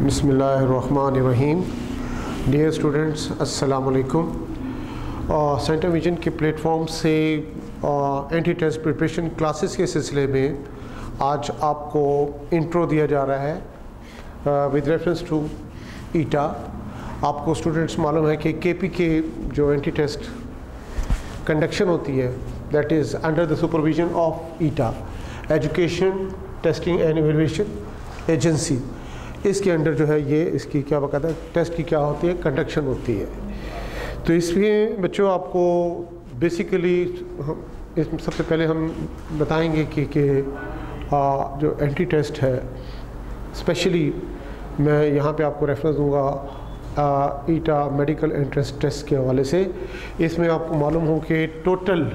बिस्मिल्लाहिर्रहमानिर्रहीम। Dear students, अस्सलाम वालेकुम। सेंटर विजन के प्लेटफॉर्म से एंटी टेस्ट प्रिपरेशन क्लासेस के सिलसिले में आज आपको इंट्रो दिया जा रहा है विद रेफरेंस टू ईटा। आपको स्टूडेंट्स मालूम है कि केपी के जो एंटी टेस्ट कंडक्शन होती है that is under the supervision of eta, education testing and evaluation agency. इसके अंडर जो है ये इसकी क्या बाकायदा टेस्ट की क्या होती है, कंडक्शन होती है। तो इसमें बच्चों आपको बेसिकली सबसे पहले हम बताएंगे कि जो एंटी टेस्ट है, स्पेशली मैं यहाँ पे आपको रेफरेंस दूंगा ईटा मेडिकल एंट्रेंस टेस्ट के हवाले से। इसमें आपको मालूम हो कि टोटल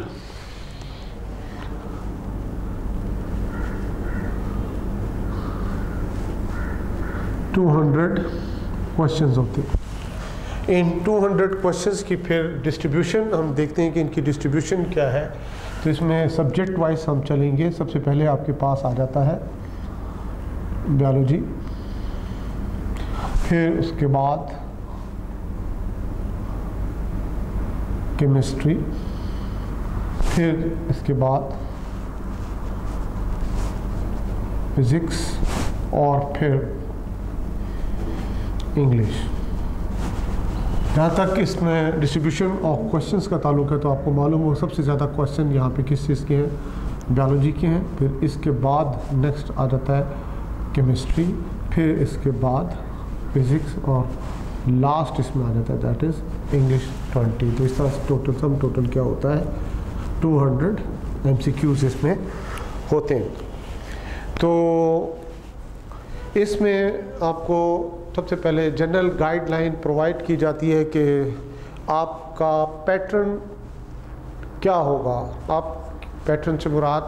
200 क्वेश्चंस होते हैं। इन 200 क्वेश्चंस की फिर डिस्ट्रीब्यूशन हम देखते हैं कि इनकी डिस्ट्रीब्यूशन क्या है। तो इसमें सब्जेक्ट वाइज हम चलेंगे। सबसे पहले आपके पास आ जाता है बायोलॉजी, फिर उसके बाद केमिस्ट्री, फिर इसके बाद फिज़िक्स और फिर इंग्लिश। जहाँ तक इसमें डिस्ट्रीब्यूशन ऑफ क्वेश्चंस का ताल्लुक है तो आपको मालूम हो सबसे ज़्यादा क्वेश्चन यहाँ पे किस चीज़ के हैं, बायोलॉजी के हैं। फिर इसके बाद नेक्स्ट आ जाता है केमिस्ट्री, फिर इसके बाद फिज़िक्स और लास्ट इसमें आ जाता है दैट इज़ इंग्लिश 20। तो इस तरह से टोटल क्या होता है 200 MCQs इसमें होते हैं। तो इसमें आपको सबसे पहले जनरल गाइडलाइन प्रोवाइड की जाती है कि आपका पैटर्न क्या होगा। आप पैटर्न से मुराद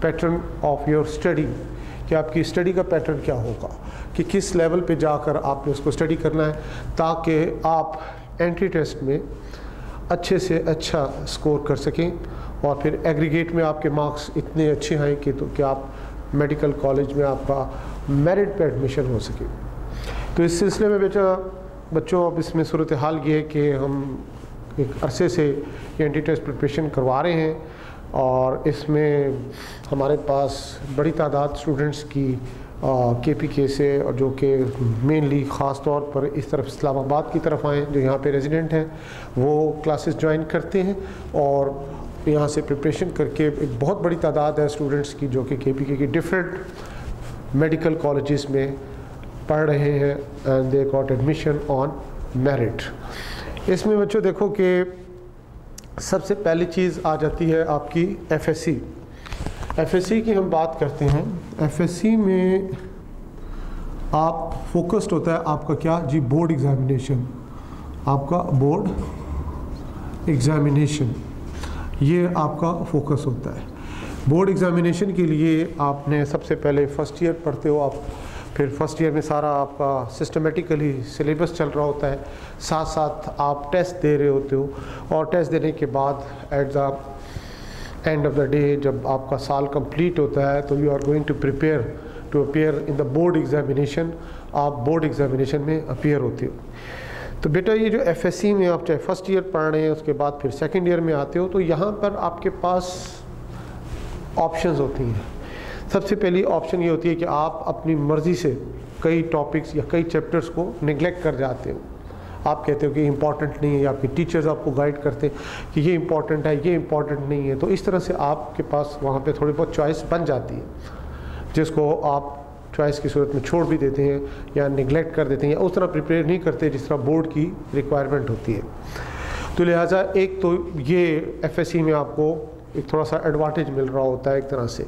पैटर्न ऑफ योर स्टडी, कि आपकी स्टडी का पैटर्न क्या होगा, कि किस लेवल पे जाकर आपने उसको स्टडी करना है ताकि आप एंट्री टेस्ट में अच्छे से अच्छा स्कोर कर सकें और फिर एग्रीगेट में आपके मार्क्स इतने अच्छे आएँ कि आप मेडिकल कॉलेज में आपका मेरिट पे एडमिशन हो सके। तो इस सिलसिले में बच्चों अब इसमें सूरत हाल ये है कि हम एक अरसे से एंटी टेस्ट प्रिपरेशन करवा रहे हैं और इसमें हमारे पास बड़ी तादाद स्टूडेंट्स की KPK से, और जो कि मेनली ख़ास तौर पर इस तरफ इस्लामाबाद की तरफ आए जो यहाँ पे रेजिडेंट हैं, वो क्लासेस ज्वाइन करते हैं और यहाँ से प्रिपरेशन करके एक बहुत बड़ी तादाद है स्टूडेंट्स की जो कि KPK की डिफरेंट मेडिकल कॉलेजेस में पढ़ रहे हैं and they got admission on merit. इसमें बच्चों देखो कि सबसे पहली चीज़ आ जाती है आपकी FSC। FSC की हम बात करते हैं। FSC में आप फोकस्ड होता है आपका क्या जी, बोर्ड एग्ज़ामिनेशन। आपका बोर्ड एग्ज़ामिनेशन ये आपका फोकस होता है। बोर्ड एग्ज़ामिनेशन के लिए आपने सबसे पहले फ़र्स्ट ईयर पढ़ते हो आप, फिर फर्स्ट ईयर में सारा आपका सिस्टमेटिकली सिलेबस चल रहा होता है, साथ साथ आप टेस्ट दे रहे होते हो और टेस्ट देने के बाद at the end of the day जब आपका साल कंप्लीट होता है तो you are going to prepare to appear in the board examination. आप बोर्ड एग्ज़ामिनेशन में अपीयर होते हो। तो बेटा ये जो FSC में आप चाहे फर्स्ट ईयर पढ़ रहे हैं उसके बाद फिर सेकेंड ईयर में आते हो तो यहाँ पर आपके पास ऑप्शंस होती हैं। सबसे पहली ऑप्शन ये होती है कि आप अपनी मर्ज़ी से कई टॉपिक्स या कई चैप्टर्स को निगलेक्ट कर जाते हो। आप कहते हो कि इम्पॉर्टेंट नहीं है, या आपके टीचर्स आपको गाइड करते हैं कि ये इम्पॉर्टेंट है, ये इम्पॉर्टेंट नहीं है। तो इस तरह से आपके पास वहाँ पे थोड़ी बहुत चॉइस बन जाती है जिसको आप चॉइस की सूरत में छोड़ भी देते हैं या निगलेक्ट कर देते हैं या उस तरह प्रिपेयर नहीं करते जिस तरह बोर्ड की रिक्वायरमेंट होती है। तो लिहाजा एक तो ये FSC में आपको एक थोड़ा सा एडवांटेज मिल रहा होता है एक तरह से,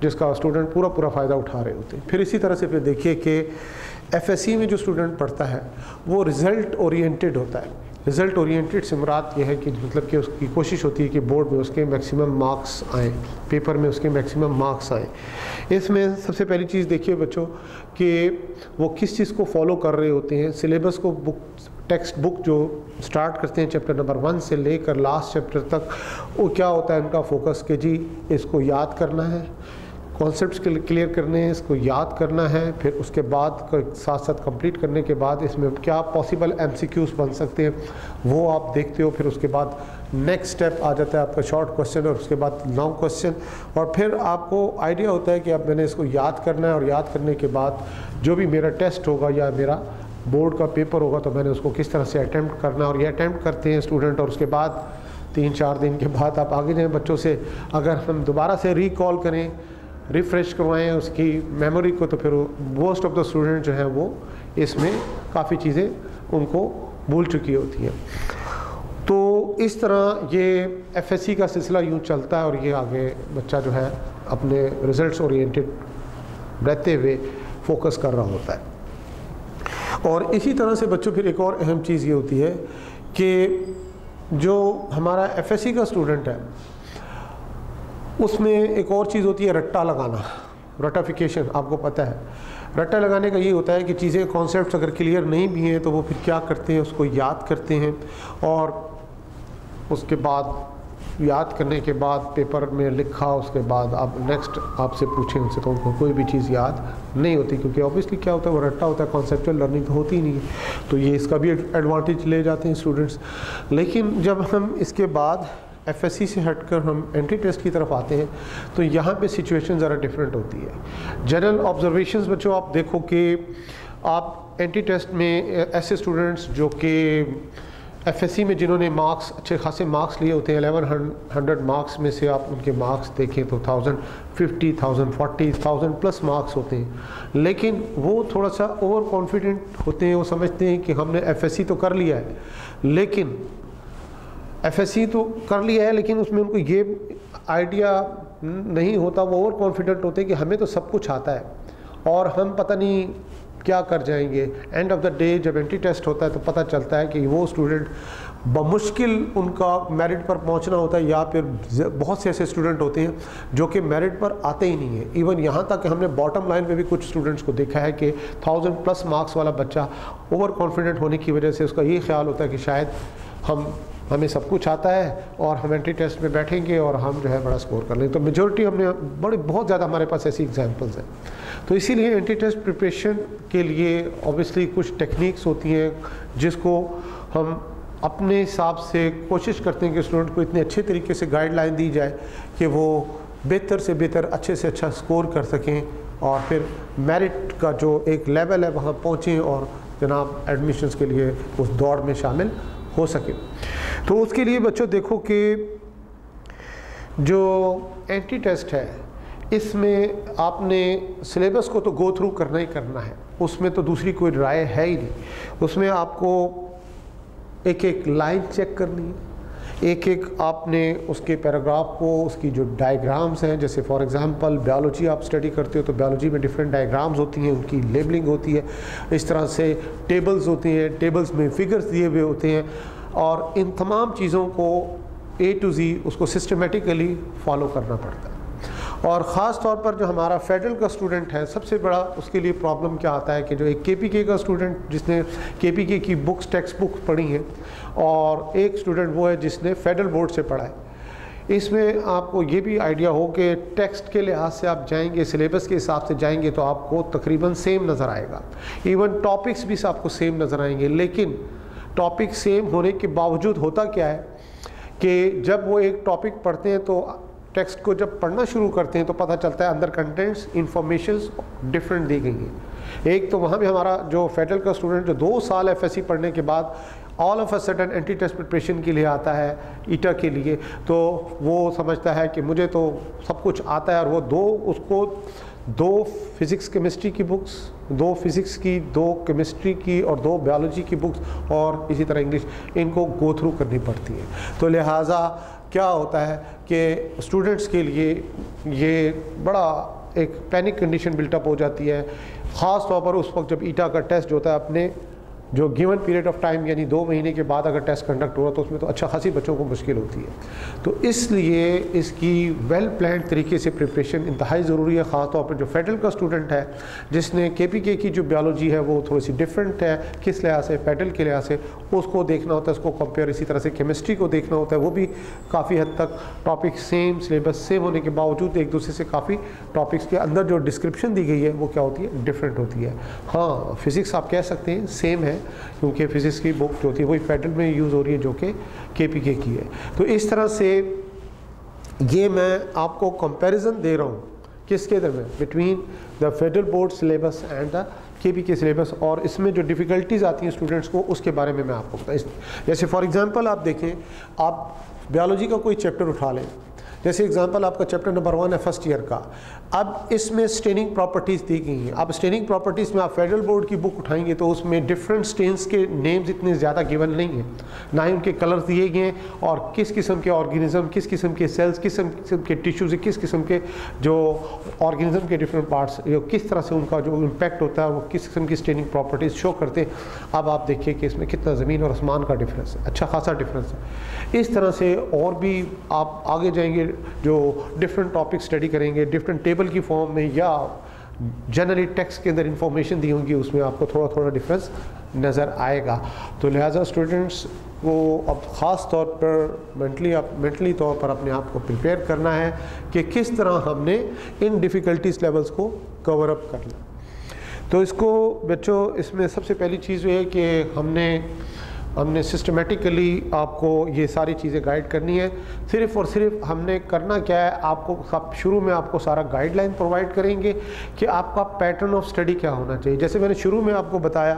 जिसका स्टूडेंट पूरा फ़ायदा उठा रहे होते हैं। फिर इसी तरह से फिर देखिए कि FSC में जो स्टूडेंट पढ़ता है वो रिज़ल्ट ओरिएंटेड होता है। रिज़ल्ट ओरिएंटेड से मुराद ये है कि मतलब कि उसकी कोशिश होती है कि बोर्ड में उसके मैक्सिमम मार्क्स आएँ, पेपर में उसके मैक्सिमम मार्क्स आएँ। इसमें सबसे पहली चीज़ देखिए बच्चों कि वो किस चीज़ को फॉलो कर रहे होते हैं। सिलेबस को टेक्स्ट बुक जो स्टार्ट करते हैं चैप्टर नंबर 1 से लेकर लास्ट चैप्टर तक, वो क्या होता है उनका फोकस कि जी इसको याद करना है, कॉन्सेप्ट्स क्लियर करने हैं, इसको याद करना है, फिर उसके बाद साथ साथ कंप्लीट करने के बाद इसमें क्या पॉसिबल MCQs बन सकते हैं वो आप देखते हो। फिर उसके बाद नेक्स्ट स्टेप आ जाता है आपका शॉर्ट क्वेश्चन और उसके बाद लॉन्ग क्वेश्चन, और फिर आपको आइडिया होता है कि अब मैंने इसको याद करना है, और याद करने के बाद जो भी मेरा टेस्ट होगा या मेरा बोर्ड का पेपर होगा तो मैंने उसको किस तरह से अटैम्प्ट करना है। और ये अटैम्प्ट करते हैं स्टूडेंट, और उसके बाद 3-4 दिन के बाद आप आगे जाएँ बच्चों से। अगर हम दोबारा से रिकॉल करें, रिफ़्रेश करवाएं उसकी मेमोरी को, तो फिर मोस्ट ऑफ द स्टूडेंट जो हैं वो इसमें काफ़ी चीज़ें उनको भूल चुकी होती हैं। तो इस तरह ये FSC का सिलसिला यूँ चलता है, और ये आगे बच्चा जो है अपने रिज़ल्ट्स ओरिएंटेड रहते हुए फोकस कर रहा होता है। और इसी तरह से बच्चों फिर एक और अहम चीज़ ये होती है कि जो हमारा FSC का स्टूडेंट है उसमें एक और चीज़ होती है रट्टा लगाना, रटाफिकेशन। आपको पता है रट्टा लगाने का ये होता है कि चीज़ें कॉन्सेप्ट्स अगर क्लियर नहीं भी हैं तो वो फिर क्या करते हैं, उसको याद करते हैं, और उसके बाद याद करने के बाद पेपर में लिखा, उसके बाद आप नेक्स्ट आपसे पूछें उनसे तो उनको कोई भी चीज़ याद नहीं होती, क्योंकि ऑब्वियसली क्या होता है वो रट्टा होता है, कॉन्सेप्चुअल लर्निंग तो होती ही नहीं है। तो ये इसका भी एडवांटेज ले जाते हैं स्टूडेंट्स। लेकिन जब हम इसके बाद FSC से हटकर हम एंट्री टेस्ट की तरफ आते हैं तो यहाँ पे सिचुएशन ज़रा डिफरेंट होती है। जनरल ऑब्जर्वेशंस बच्चों आप देखो कि आप एंट्री टेस्ट में ऐसे स्टूडेंट्स जो कि FSC में जिन्होंने मार्क्स अच्छे खासे मार्क्स लिए होते हैं, 1100 मार्क्स में से आप उनके मार्क्स देखें तो 1050, 1040, 1000 प्लस मार्क्स होते हैं, लेकिन वो थोड़ा सा ओवर कॉन्फिडेंट होते हैं। वो समझते हैं कि हमने FSC तो कर लिया है, लेकिन FSC तो कर लिया है लेकिन उसमें उनको ये आइडिया नहीं होता, वो ओवर कॉन्फिडेंट होते हैं कि हमें तो सब कुछ आता है और हम पता नहीं क्या कर जाएंगे। एंड ऑफ द डे जब एंट्री टेस्ट होता है तो पता चलता है कि वो स्टूडेंट बमुश्किल उनका मेरिट पर पहुंचना होता है, या फिर बहुत से ऐसे स्टूडेंट होते हैं जो कि मेरिट पर आते ही नहीं है। इवन यहाँ तक कि हमने बॉटम लाइन पे भी कुछ स्टूडेंट्स को देखा है कि 1000 प्लस मार्क्स वाला बच्चा ओवर कॉन्फिडेंट होने की वजह से उसका ये ख्याल होता है कि शायद हमें सब कुछ आता है और हम एंट्री टेस्ट में बैठेंगे और हम जो है बड़ा स्कोर कर लेंगे। तो मेजॉरिटी हमने बहुत ज़्यादा हमारे पास ऐसी एग्जांपल्स हैं। तो इसीलिए एंट्री टेस्ट प्रिपरेशन के लिए ऑब्वियसली कुछ टेक्निक्स होती हैं जिसको हम अपने हिसाब से कोशिश करते हैं कि स्टूडेंट को इतने अच्छे तरीके से गाइडलाइन दी जाए कि वो बेहतर से बेहतर अच्छे से अच्छा स्कोर कर सकें और फिर मेरिट का जो एक लेवल है वहाँ पहुँचें और जनाब एडमिशन्स के लिए उस दौड़ में शामिल हो सके। तो उसके लिए बच्चों देखो कि जो एंट्री टेस्ट है इसमें आपने सिलेबस को तो गो थ्रू करना ही करना है, उसमें तो दूसरी कोई राय है ही नहीं। उसमें आपको एक एक लाइन चेक करनी है, एक एक आपने उसके पैराग्राफ को, उसकी जो डायग्राम्स हैं, जैसे फॉर एग्जांपल बायोलॉजी आप स्टडी करते हो तो बायोलॉजी में डिफरेंट डायग्राम्स होती हैं, उनकी लेबलिंग होती है, इस तरह से टेबल्स होती हैं, टेबल्स में फिगर्स दिए हुए होते हैं, और इन तमाम चीज़ों को A to Z उसको सिस्टमेटिकली फॉलो करना पड़ता है। और ख़ास तौर पर जो हमारा फेडरल का स्टूडेंट है, सबसे बड़ा उसके लिए प्रॉब्लम क्या आता है कि जो एक KPK का स्टूडेंट जिसने KPK की बुक्स टेक्स्ट बुक्स पढ़ी हैं और एक स्टूडेंट वो है जिसने फेडरल बोर्ड से पढ़ा है, इसमें आपको ये भी आइडिया हो कि टेक्स्ट के लिहाज से आप जाएंगे, सिलेबस के हिसाब से जाएंगे तो आपको तकरीबन सेम नज़र आएगा। इवन टॉपिक्स भी आपको सेम नज़र आएंगे, लेकिन टॉपिक सेम होने के बावजूद होता क्या है कि जब वो एक टॉपिक पढ़ते हैं तो टेक्स्ट को जब पढ़ना शुरू करते हैं तो पता चलता है अंदर कंटेंट्स इंफॉर्मेशंस डिफरेंट दी गई हैं। एक तो वहाँ भी हमारा जो फेडरल का स्टूडेंट जो 2 साल FSC पढ़ने के बाद all of a sudden entry test preparation के लिए आता है ईटा के लिए, तो वो समझता है कि मुझे तो सब कुछ आता है, और वो उसको 2 फिज़िक्स केमिस्ट्री की बुक्स, 2 फिज़िक्स की, 2 केमिस्ट्री की और 2 बायोलॉजी की बुक्स और इसी तरह इंग्लिश, इनको गो थ्रू करनी पड़ती है। तो लिहाजा क्या होता है कि स्टूडेंट्स के लिए ये बड़ा एक पैनिक कंडीशन बिल्टअप हो जाती है, ख़ास तौर पर उस वक्त जब ईटा का टेस्ट होता है अपने जो गिवन पीरियड ऑफ टाइम यानी 2 महीने के बाद अगर टेस्ट कंडक्ट हुआ तो उसमें तो अच्छा खासी बच्चों को मुश्किल होती है। तो इसलिए इसकी वेल प्लान तरीके से प्रिपरेशन इंतहाई ज़रूरी है, ख़ास तौर पर जो फेडरल का स्टूडेंट है जिसने KPK की जो बायोलॉजी है वो थोड़ी सी डिफरेंट है, किस लिहाज से, फेडरल के लिहाज से उसको देखना होता है, उसको कंपेयर। इसी तरह से केमिस्ट्री को देखना होता है, वो भी काफ़ी हद तक टॉपिक सेम, सिलेबस सेम होने के बावजूद एक दूसरे से काफ़ी टॉपिक्स के अंदर जो डिस्क्रिप्शन दी गई है वो क्या होती है, डिफरेंट होती है। हाँ, फिज़िक्स आप कह सकते हैं सेम है, क्योंकि फ़िज़िक्स की बुक जो होती है वही फेडरल में यूज़ हो रही है जो कि KPK की है। तो इस तरह से ये मैं आपको कंपैरिजन दे रहा हूँ किसके दरमियान, between the federal board syllabus and the KPK syllabus, और इसमें जो डिफ़िकल्टीज़ आती हैं स्टूडेंट्स को उसके बारे में मैं आपको बताऊँ। जैसे फॉर एग्ज़ाम्पल आप देखें, आप बायोलॉजी का कोई चैप्टर उठा लें, जैसे एग्जांपल आपका चैप्टर नंबर 1 है फर्स्ट ईयर का। अब इसमें स्टेनिंग प्रॉपर्टीज़ दी गई हैं। अब स्टेनिंग प्रॉपर्टीज़ में आप फेडरल बोर्ड की बुक उठाएंगे तो उसमें डिफरेंट स्टेन्स के नेम्स इतने ज़्यादा गिवन नहीं हैं, ना ही उनके कलर्स दिए गए हैं, और किस किस्म के ऑर्गेनिज्म, किस किस्म के सेल्स, किस किस्म के टिश्यूज़, किस किस्म के जो ऑर्गेनिज्म के डिफरेंट पार्ट्स, किस तरह से उनका जो इम्पैक्ट होता है वो किस किस्म की स्टेनिंग प्रॉपर्टीज़ शो करते हैं। अब आप देखिए कि इसमें कितना ज़मीन और आसमान का डिफरेंस है, अच्छा खासा डिफरेंस है। इस तरह से और भी आप आगे जाएंगे, जो डिफरेंट टॉपिक स्टडी करेंगे डिफरेंट टेबल की फॉर्म में या जनरली टेक्स्ट के अंदर इंफॉर्मेशन दी होंगी, उसमें आपको थोड़ा थोड़ा डिफरेंस नज़र आएगा। तो लिहाजा स्टूडेंट्स को अब ख़ास तौर पर मेंटली तौर पर अपने आप को प्रिपेयर करना है कि किस तरह हमने इन डिफ़िकल्टीज़ लेवल्स को कवर अप करना। तो इसको बच्चों, इसमें सबसे पहली चीज़ ये है कि हमने सिस्टमेटिकली आपको ये सारी चीज़ें गाइड करनी है। सिर्फ़ और सिर्फ हमने करना क्या है, आपको शुरू में आपको सारा गाइडलाइन प्रोवाइड करेंगे कि आपका पैटर्न ऑफ स्टडी क्या होना चाहिए। जैसे मैंने शुरू में आपको बताया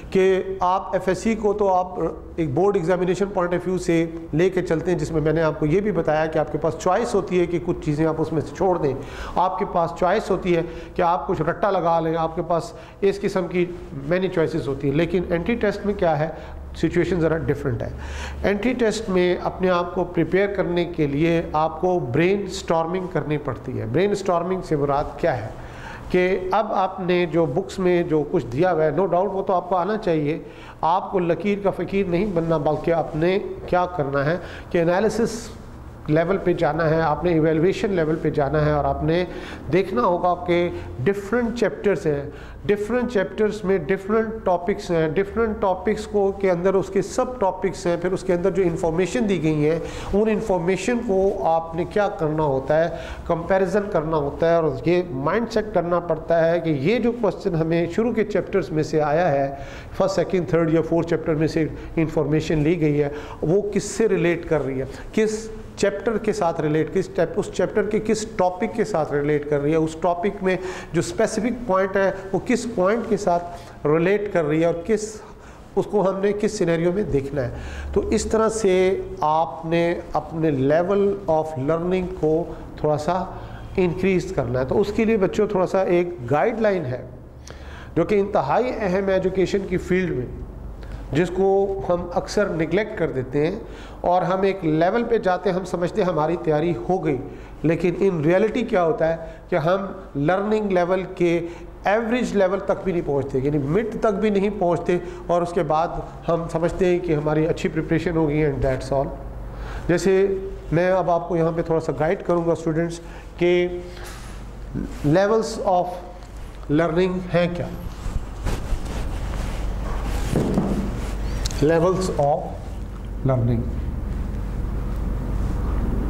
कि आप FSC को तो आप एक board examination point of view से लेके चलते हैं, जिसमें मैंने आपको ये भी बताया कि आपके पास चॉइस होती है कि कुछ चीज़ें आप उसमें से छोड़ दें। आपके पास चॉइस होती है कि आप कुछ रट्टा लगा लें, आपके पास इस किस्म की मैनी चॉइसेस होती है। लेकिन एंट्री टेस्ट में क्या है, सिचुएशन ज़रा डिफरेंट है। एंट्री टेस्ट में अपने आप को प्रिपेयर करने के लिए आपको ब्रेन स्टॉर्मिंग करनी पड़ती है। ब्रेन स्टॉर्मिंग से मुराद क्या है कि अब आपने जो बुक्स में जो कुछ दिया हुआ है, नो डाउट वो तो आपको आना चाहिए, आपको लकीर का फ़कीर नहीं बनना, बल्कि आपने क्या करना है कि एनालिसिस लेवल पे जाना है, आपने इवेल्युएशन लेवल पे जाना है, और आपने देखना होगा कि डिफरेंट चैप्टर्स हैं, डिफरेंट चैप्टर्स में डिफरेंट टॉपिक्स हैं, डिफरेंट टॉपिक्स को के अंदर उसके सब टॉपिक्स हैं, फिर उसके अंदर जो इन्फॉर्मेशन दी गई है उन इन्फॉर्मेशन को आपने क्या करना होता है, कंपैरिजन करना होता है, और ये माइंड सेट करना पड़ता है कि ये जो क्वेश्चन हमें शुरू के चैप्टर्स में से आया है, फर्स्ट सेकंड थर्ड या फोर्थ चैप्टर में से इंफॉर्मेशन ली गई है, वो किससे रिलेट कर रही है, किस चैप्टर के साथ रिलेट, उस चैप्टर के किस टॉपिक के साथ रिलेट कर रही है, उस टॉपिक में जो स्पेसिफिक पॉइंट है वो किस पॉइंट के साथ रिलेट कर रही है, और उसको हमने किस सिनेरियो में देखना है। तो इस तरह से आपने अपने लेवल ऑफ लर्निंग को थोड़ा सा इंक्रीज करना है। तो उसके लिए बच्चों थोड़ा सा एक गाइडलाइन है जो कि इंतहाई अहम है एजुकेशन की फील्ड में, जिसको हम अक्सर निगलेक्ट कर देते हैं, और हम एक लेवल पे जाते हैं, हम समझते हैं हमारी तैयारी हो गई, लेकिन इन रियलिटी क्या होता है कि हम लर्निंग लेवल के एवरेज लेवल तक भी नहीं पहुंचते, यानी मिड तक भी नहीं पहुंचते, और उसके बाद हम समझते हैं कि हमारी अच्छी प्रिपरेशन हो गई है एंड दैट्स ऑल। जैसे मैं अब आपको यहाँ पे थोड़ा सा गाइड करूँगा स्टूडेंट्स के लेवल्स ऑफ लर्निंग हैं क्या। Levels of learning,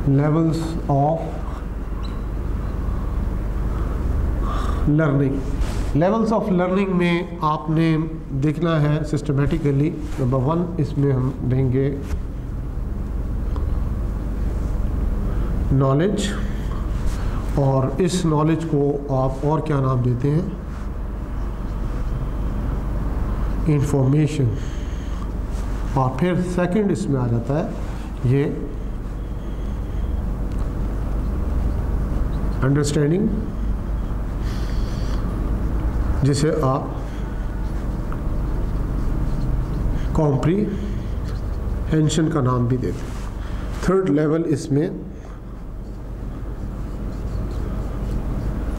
levels of learning, levels of learning में आपने देखना है सिस्टमेटिकली। नंबर 1 इसमें हम देंगे नॉलेज, और इस नॉलेज को आप और क्या नाम देते हैं, इंफॉर्मेशन, और फिर सेकंड इसमें आ जाता है ये अंडरस्टैंडिंग, जिसे आप कॉम्प्रीहेंशन का नाम भी देते हैं। थर्ड लेवल इसमें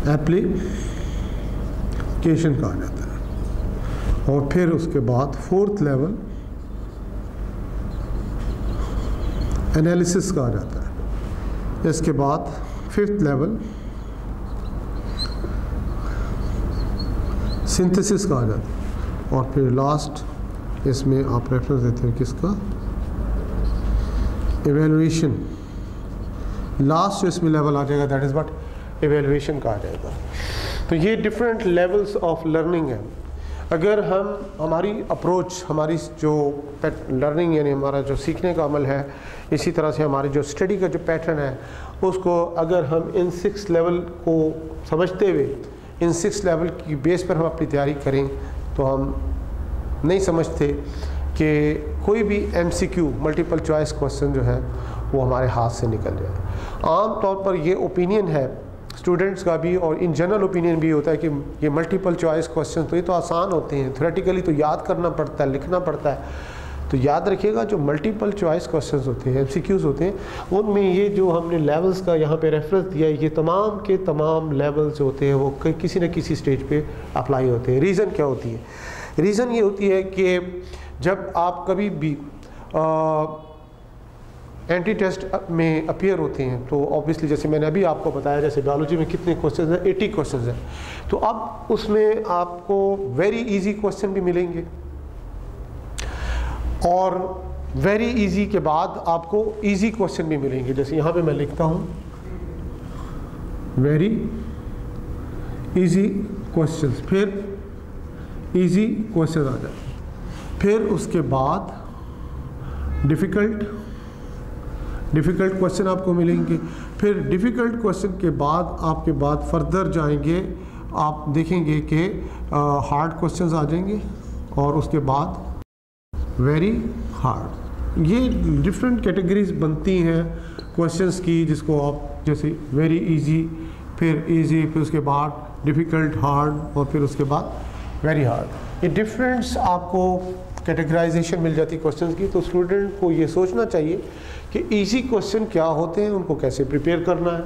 एप्लीकेशन कहा जाता है। और फिर उसके बाद फोर्थ लेवल एनालिसिस का आ जाता है। इसके बाद फिफ्थ लेवल सिंथेसिस का आ जाता है। और फिर लास्ट इसमें आप रेफरेंस देते हैं किसका, एवेल्युएशन। लास्ट जो इसमें लेवल आ जाएगा दैट इज़ व्हाट एवेल्युएशन का आ जाएगा। तो ये डिफरेंट लेवल्स ऑफ लर्निंग है। अगर हमारी अप्रोच, हमारी जो लर्निंग यानी हमारा जो सीखने का अमल है, इसी तरह से हमारी जो स्टडी का जो पैटर्न है, उसको अगर हम इन 6 लेवल को समझते हुए इन 6 लेवल की बेस पर हम अपनी तैयारी करें, तो हम नहीं समझते कि कोई भी MCQ मल्टीपल चॉइस क्वेश्चन जो है वो हमारे हाथ से निकल जाए। आम तौर पर ये ओपिनियन है स्टूडेंट्स का भी, और इन जनरल ओपिनियन भी होता है कि ये मल्टीपल चॉइस क्वेश्चन तो ये तो आसान होते हैं, थ्योरेटिकली तो याद करना पड़ता है, लिखना पड़ता है। तो याद रखिएगा जो मल्टीपल चॉइस क्वेश्चंस होते हैं, MCQs होते हैं, उनमें ये जो हमने लेवल्स का यहाँ पे रेफरेंस दिया है, ये तमाम के तमाम लेवल्स होते हैं वो किसी न किसी स्टेज पे अप्लाई होते हैं। रीज़न क्या होती है? रीज़न ये होती है कि जब आप कभी भी एंटी टेस्ट में अपीयर होते हैं तो ऑब्वियसली जैसे मैंने अभी आपको बताया, जैसे बायोलॉजी में कितने क्वेश्चन हैं, 80 क्वेश्चन हैं, तो अब उसमें आपको वेरी इजी क्वेश्चन भी मिलेंगे और वेरी इजी के बाद आपको इजी क्वेश्चन भी मिलेंगे। जैसे यहाँ पे मैं लिखता हूँ वेरी इजी क्वेश्चंस, फिर इजी क्वेश्चन आ जाए, फिर उसके बाद डिफ़िकल्ट क्वेश्चन आपको मिलेंगे, फिर डिफ़िकल्ट क्वेश्चन के बाद आपके बाद फर्दर जाएंगे, आप देखेंगे कि हार्ड क्वेश्चंस आ जाएंगे और उसके बाद वेरी हार्ड। ये डिफरेंट कैटेगरीज बनती हैं क्वेश्चंस की, जिसको आप जैसे वेरी इजी, फिर इजी, फिर उसके बाद डिफ़िकल्ट, हार्ड और फिर उसके बाद वेरी हार्ड। ये डिफरेंस आपको कैटेगराइजेशन मिल जाती है क्वेश्चंस की। तो स्टूडेंट को ये सोचना चाहिए कि इजी क्वेश्चन क्या होते हैं, उनको कैसे प्रिपेयर करना है,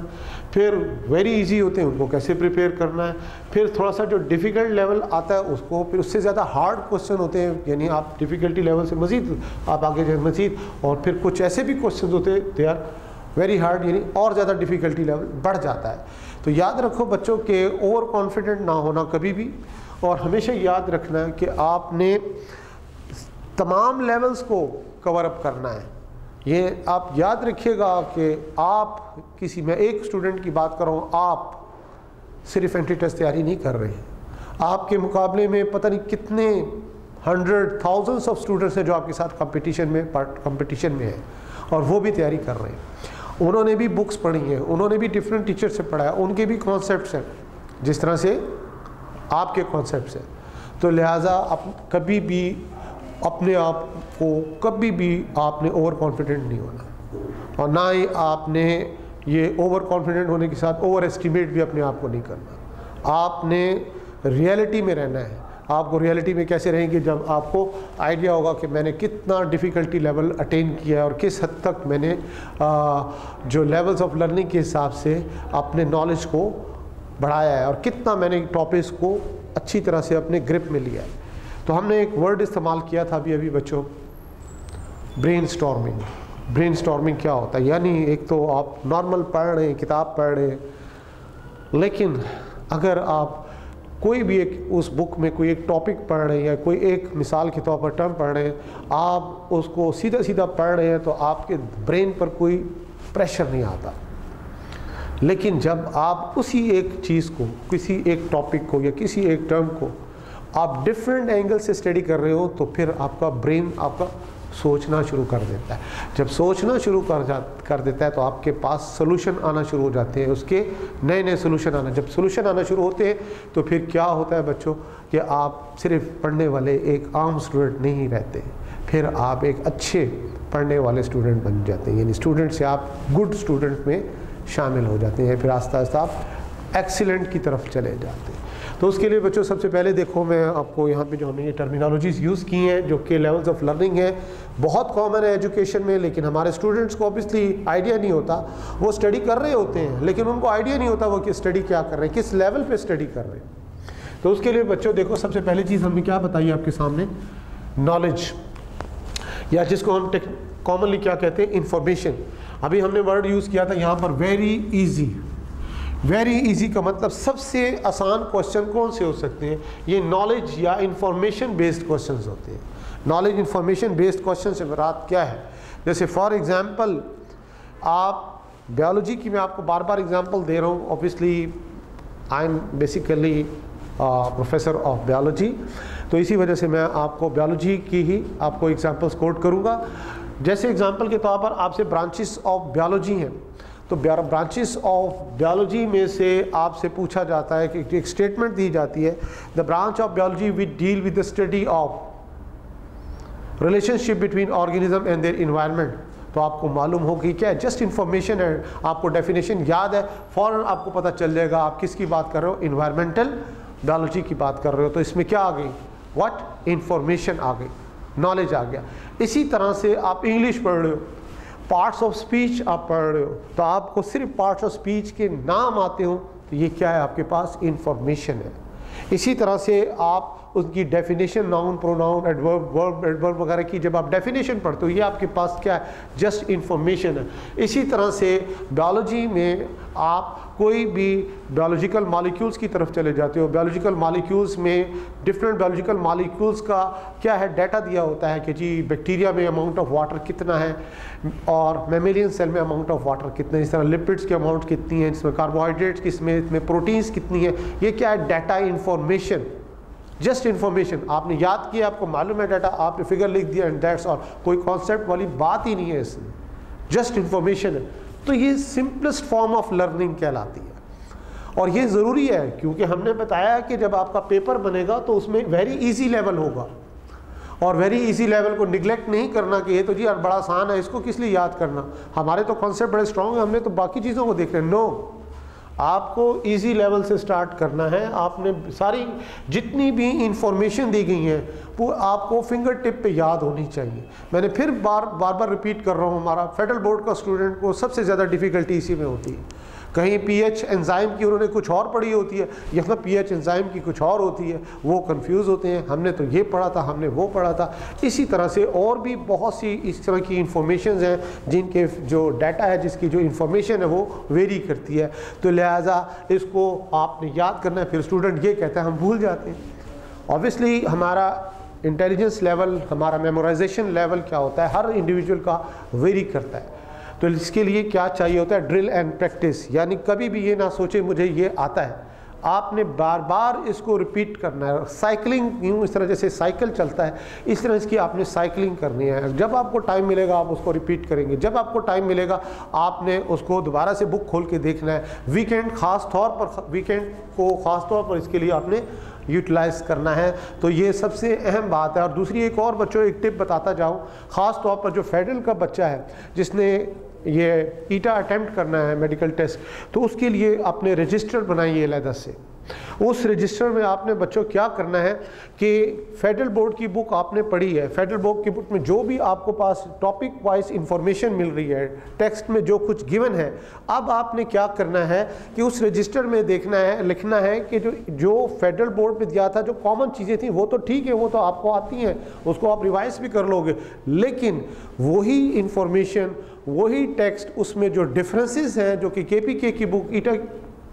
फिर वेरी इजी होते हैं उनको कैसे प्रिपेयर करना है, फिर थोड़ा सा जो डिफ़िकल्ट लेवल आता है उसको, फिर उससे ज़्यादा हार्ड क्वेश्चन होते हैं यानी आप डिफ़िकल्टी लेवल से मज़ीद आप आगे जाए मज़ीद, और फिर कुछ ऐसे भी क्वेश्चन होते हैं दे आर वेरी हार्ड यानी और ज़्यादा डिफ़िकल्टी लेवल बढ़ जाता है। तो याद रखो बच्चों के ओवर कॉन्फिडेंट ना होना कभी भी, और हमेशा याद रखना है कि आपने तमाम लेवल्स को कवर अप करना है। ये आप याद रखिएगा कि आप किसी, मैं एक स्टूडेंट की बात कर रहा हूँ, आप सिर्फ एंट्री टेस्ट तैयारी नहीं कर रहे हैं, आपके मुकाबले में पता नहीं कितने 100,000 ऑफ स्टूडेंट्स हैं जो आपके साथ कंपटीशन में है और वो भी तैयारी कर रहे हैं। उन्होंने भी बुक्स पढ़ी हैं, उन्होंने भी डिफरेंट टीचर से पढ़ा है, उनके भी कॉन्सेप्ट्स हैं जिस तरह से आपके कॉन्सेप्ट्स हैं। तो लिहाजा कभी भी अपने आप को कभी भी आपने ओवर कॉन्फिडेंट नहीं होना, और ना ही आपने ये ओवर कॉन्फिडेंट होने के साथ ओवर एस्टिमेट भी अपने आप को नहीं करना। आपने रियलिटी में रहना है। आपको रियलिटी में कैसे रहेंगे, जब आपको आइडिया होगा कि मैंने कितना डिफ़िकल्टी लेवल अटेन किया है और किस हद तक मैंने जो लेवल्स ऑफ लर्निंग के हिसाब से अपने नॉलेज को बढ़ाया है और कितना मैंने टॉपिक्स को अच्छी तरह से अपने ग्रिप में लिया है। तो हमने एक वर्ड इस्तेमाल किया था अभी बच्चों, ब्रेनस्टॉर्मिंग। ब्रेनस्टॉर्मिंग क्या होता है? यानी एक तो आप नॉर्मल पढ़ रहे हैं, किताब पढ़ रहे हैं, लेकिन अगर आप कोई भी एक उस बुक में कोई एक टॉपिक पढ़ रहे हैं या कोई एक मिसाल के तौर पर टर्म पढ़ रहे हैं, आप उसको सीधा सीधा पढ़ रहे हैं तो आपके ब्रेन पर कोई प्रेशर नहीं आता। लेकिन जब आप उसी एक चीज़ को, किसी एक टॉपिक को या किसी एक टर्म को आप डिफरेंट एंगल से स्टडी कर रहे हो, तो फिर आपका ब्रेन आपका सोचना शुरू कर देता है। जब सोचना शुरू कर देता है तो आपके पास सोल्यूशन आना शुरू हो जाते हैं, उसके नए नए सोल्यूशन आना। जब सोल्यूशन आना शुरू होते हैं तो फिर क्या होता है बच्चों कि आप सिर्फ पढ़ने वाले एक आम स्टूडेंट नहीं रहते, फिर आप एक अच्छे पढ़ने वाले स्टूडेंट बन जाते हैं, यानी स्टूडेंट से आप गुड स्टूडेंट में शामिल हो जाते हैं, फिर आस्ता आस्ता आप एक्सीलेंट की तरफ चले जाते हैं। तो उसके लिए बच्चों सबसे पहले देखो, मैं आपको यहाँ पे जो हमने ये टर्मिनोलॉजीज़ यूज़ की हैं जो कि लेवल्स ऑफ लर्निंग है, बहुत कॉमन है एजुकेशन में, लेकिन हमारे स्टूडेंट्स को ऑब्वियसली आइडिया नहीं होता। वो स्टडी कर रहे होते हैं लेकिन उनको आइडिया नहीं होता वो कि स्टडी क्या कर रहे हैं, किस लेवल पे स्टडी कर रहे हैं। तो उसके लिए बच्चों देखो, सबसे पहली चीज़ हमने क्या बताई आपके सामने, नॉलेज, या जिसको हम कॉमनली क्या कहते हैं, इंफॉर्मेशन। अभी हमने वर्ड यूज़ किया था यहाँ पर वेरी इजी। वेरी इजी का मतलब सबसे आसान क्वेश्चन कौन से हो सकते हैं, ये नॉलेज या इंफॉर्मेशन बेस्ड क्वेश्चंस होते हैं। नॉलेज इंफॉर्मेशन बेस्ड क्वेश्चन से मुराद क्या है, जैसे फॉर एग्जांपल आप बायोलॉजी की, मैं आपको बार बार एग्जांपल दे रहा हूँ, obviously I am basically professor of biology, तो इसी वजह से मैं आपको बायोलॉजी की ही आपको एग्जांपल्स कोट करूँगा। जैसे एग्जांपल के तौर पर आपसे ब्रांचेस ऑफ बायोलॉजी हैं, तो ब्रांचेस ऑफ बायोलॉजी में से आपसे पूछा जाता है कि एक स्टेटमेंट दी जाती है, the branch of biology which deal with the study of relationship between organism and their environment. तो आपको मालूम हो कि क्या है, जस्ट इन्फॉर्मेशन है, आपको डेफिनेशन याद है, फ़ौरन आपको पता चल जाएगा आप किसकी बात कर रहे हो, इन्वायरमेंटल बायोलॉजी की बात कर रहे हो। तो इसमें क्या आ गई, व्हाट, इंफॉर्मेशन आ गई, नॉलेज आ गया। इसी तरह से आप इंग्लिश पढ़ रहे हो, पार्ट्स ऑफ स्पीच आप पढ़ रहे हो, तो आपको सिर्फ पार्ट्स ऑफ स्पीच के नाम आते हो, तो ये क्या है, आपके पास इंफॉर्मेशन है। इसी तरह से आप उसकी definition, noun, pronoun, adverb, verb, adverb वगैरह की जब आप डेफिनेशन पढ़ते हो, ये आपके पास क्या है, जस्ट इंफॉर्मेशन है। इसी तरह से बायोलॉजी में आप कोई भी बायोलॉजिकल मॉलिक्यूल्स की तरफ चले जाते हो, बायोलॉजिकल मॉलिक्यूल्स में डिफरेंट बायोलॉजिकल मॉलिक्यूल्स का क्या है, डाटा दिया होता है कि जी बैक्टीरिया में अमाउंट ऑफ वाटर कितना है और मैमेलियन सेल में अमाउंट ऑफ वाटर कितना है, इस तरह लिपिड्स की अमाउंट कितनी है, इसमें कार्बोहाइड्रेट्स किसमें, इसमें प्रोटीन्स कितनी है। ये क्या है, डाटा, इंफॉर्मेशन, जस्ट इन्फॉर्मेशन। आपने याद किया, आपको मालूम है डाटा, आपने फिगर लिख दिया एंड दैट्स ऑल, कोई कॉन्सेप्ट वाली बात ही नहीं है इसमें, जस्ट इन्फॉर्मेशन है। तो ये सिंपलेस्ट फॉर्म ऑफ लर्निंग कहलाती है और ये ज़रूरी है, क्योंकि हमने बताया कि जब आपका पेपर बनेगा तो उसमें वेरी इजी लेवल होगा, और वेरी इजी लेवल को निगलेक्ट नहीं करना कि ये तो जी बड़ा आसान है, इसको किस लिए याद करना, हमारे तो कॉन्सेप्ट बड़े स्ट्रॉन्ग है, हमने तो बाकी चीज़ों को देखना है। नो, आपको इजी लेवल से स्टार्ट करना है। आपने सारी जितनी भी इंफॉर्मेशन दी गई है वो आपको फिंगर टिप पे याद होनी चाहिए। मैंने फिर बार बार रिपीट कर रहा हूँ, हमारा फेडरल बोर्ड का स्टूडेंट को सबसे ज़्यादा डिफ़िकल्टी इसी में होती है। कहीं पीएच एंजाइम की उन्होंने कुछ और पढ़ी होती है, यहाँ पीएच एंजाइम की कुछ और होती है, वो कंफ्यूज होते हैं, हमने तो ये पढ़ा था, हमने वो पढ़ा था। इसी तरह से और भी बहुत सी इस तरह की इंफॉर्मेशन हैं जिनके जो डाटा है, जिसकी जो इंफॉर्मेशन है वो वेरी करती है। तो लिहाजा इसको आपने याद करना है। फिर स्टूडेंट ये कहता है हम भूल जाते हैं। ऑब्वियसली हमारा इंटेलिजेंस लेवल, हमारा मेमोराइजेशन लेवल क्या होता है, हर इंडिविजुअल का वेरी करता है। तो इसके लिए क्या चाहिए होता है, ड्रिल एंड प्रैक्टिस। यानी कभी भी ये ना सोचे मुझे ये आता है, आपने बार बार इसको रिपीट करना है। साइकिलिंग यूँ इस तरह जैसे साइकिल चलता है, इस तरह इसकी आपने साइकिलिंग करनी है। जब आपको टाइम मिलेगा आप उसको रिपीट करेंगे, जब आपको टाइम मिलेगा आपने उसको दोबारा से बुक खोल के देखना है। वीकेंड ख़ास तौर पर, वीकेंड को ख़ास तौर पर इसके लिए आपने यूटिलाइज़ करना है। तो ये सबसे अहम बात है। और दूसरी एक और बच्चों एक टिप बताता जाऊँ, ख़ास तौर पर जो फेडरल का बच्चा है जिसने ये ईटा अटेम्प्ट करना है मेडिकल टेस्ट, तो उसके लिए अपने रजिस्टर बनाइए अलग से। उस रजिस्टर में आपने बच्चों क्या करना है कि फेडरल बोर्ड की बुक आपने पढ़ी है, फेडरल बोर्ड की बुक में जो भी आपको पास टॉपिक वाइज इंफॉर्मेशन मिल रही है, टेक्स्ट में जो कुछ गिवन है, अब आपने क्या करना है कि उस रजिस्टर में देखना है, लिखना है कि जो फेडरल बोर्ड में दिया था, जो कॉमन चीज़ें थी वो तो ठीक है, वो तो आपको आती हैं, उसको आप रिवाइज भी कर लोगे, लेकिन वही इंफॉर्मेशन, वही टेक्स्ट, उसमें जो डिफरेंसेस हैं, जो कि केपीके की बुक ईटा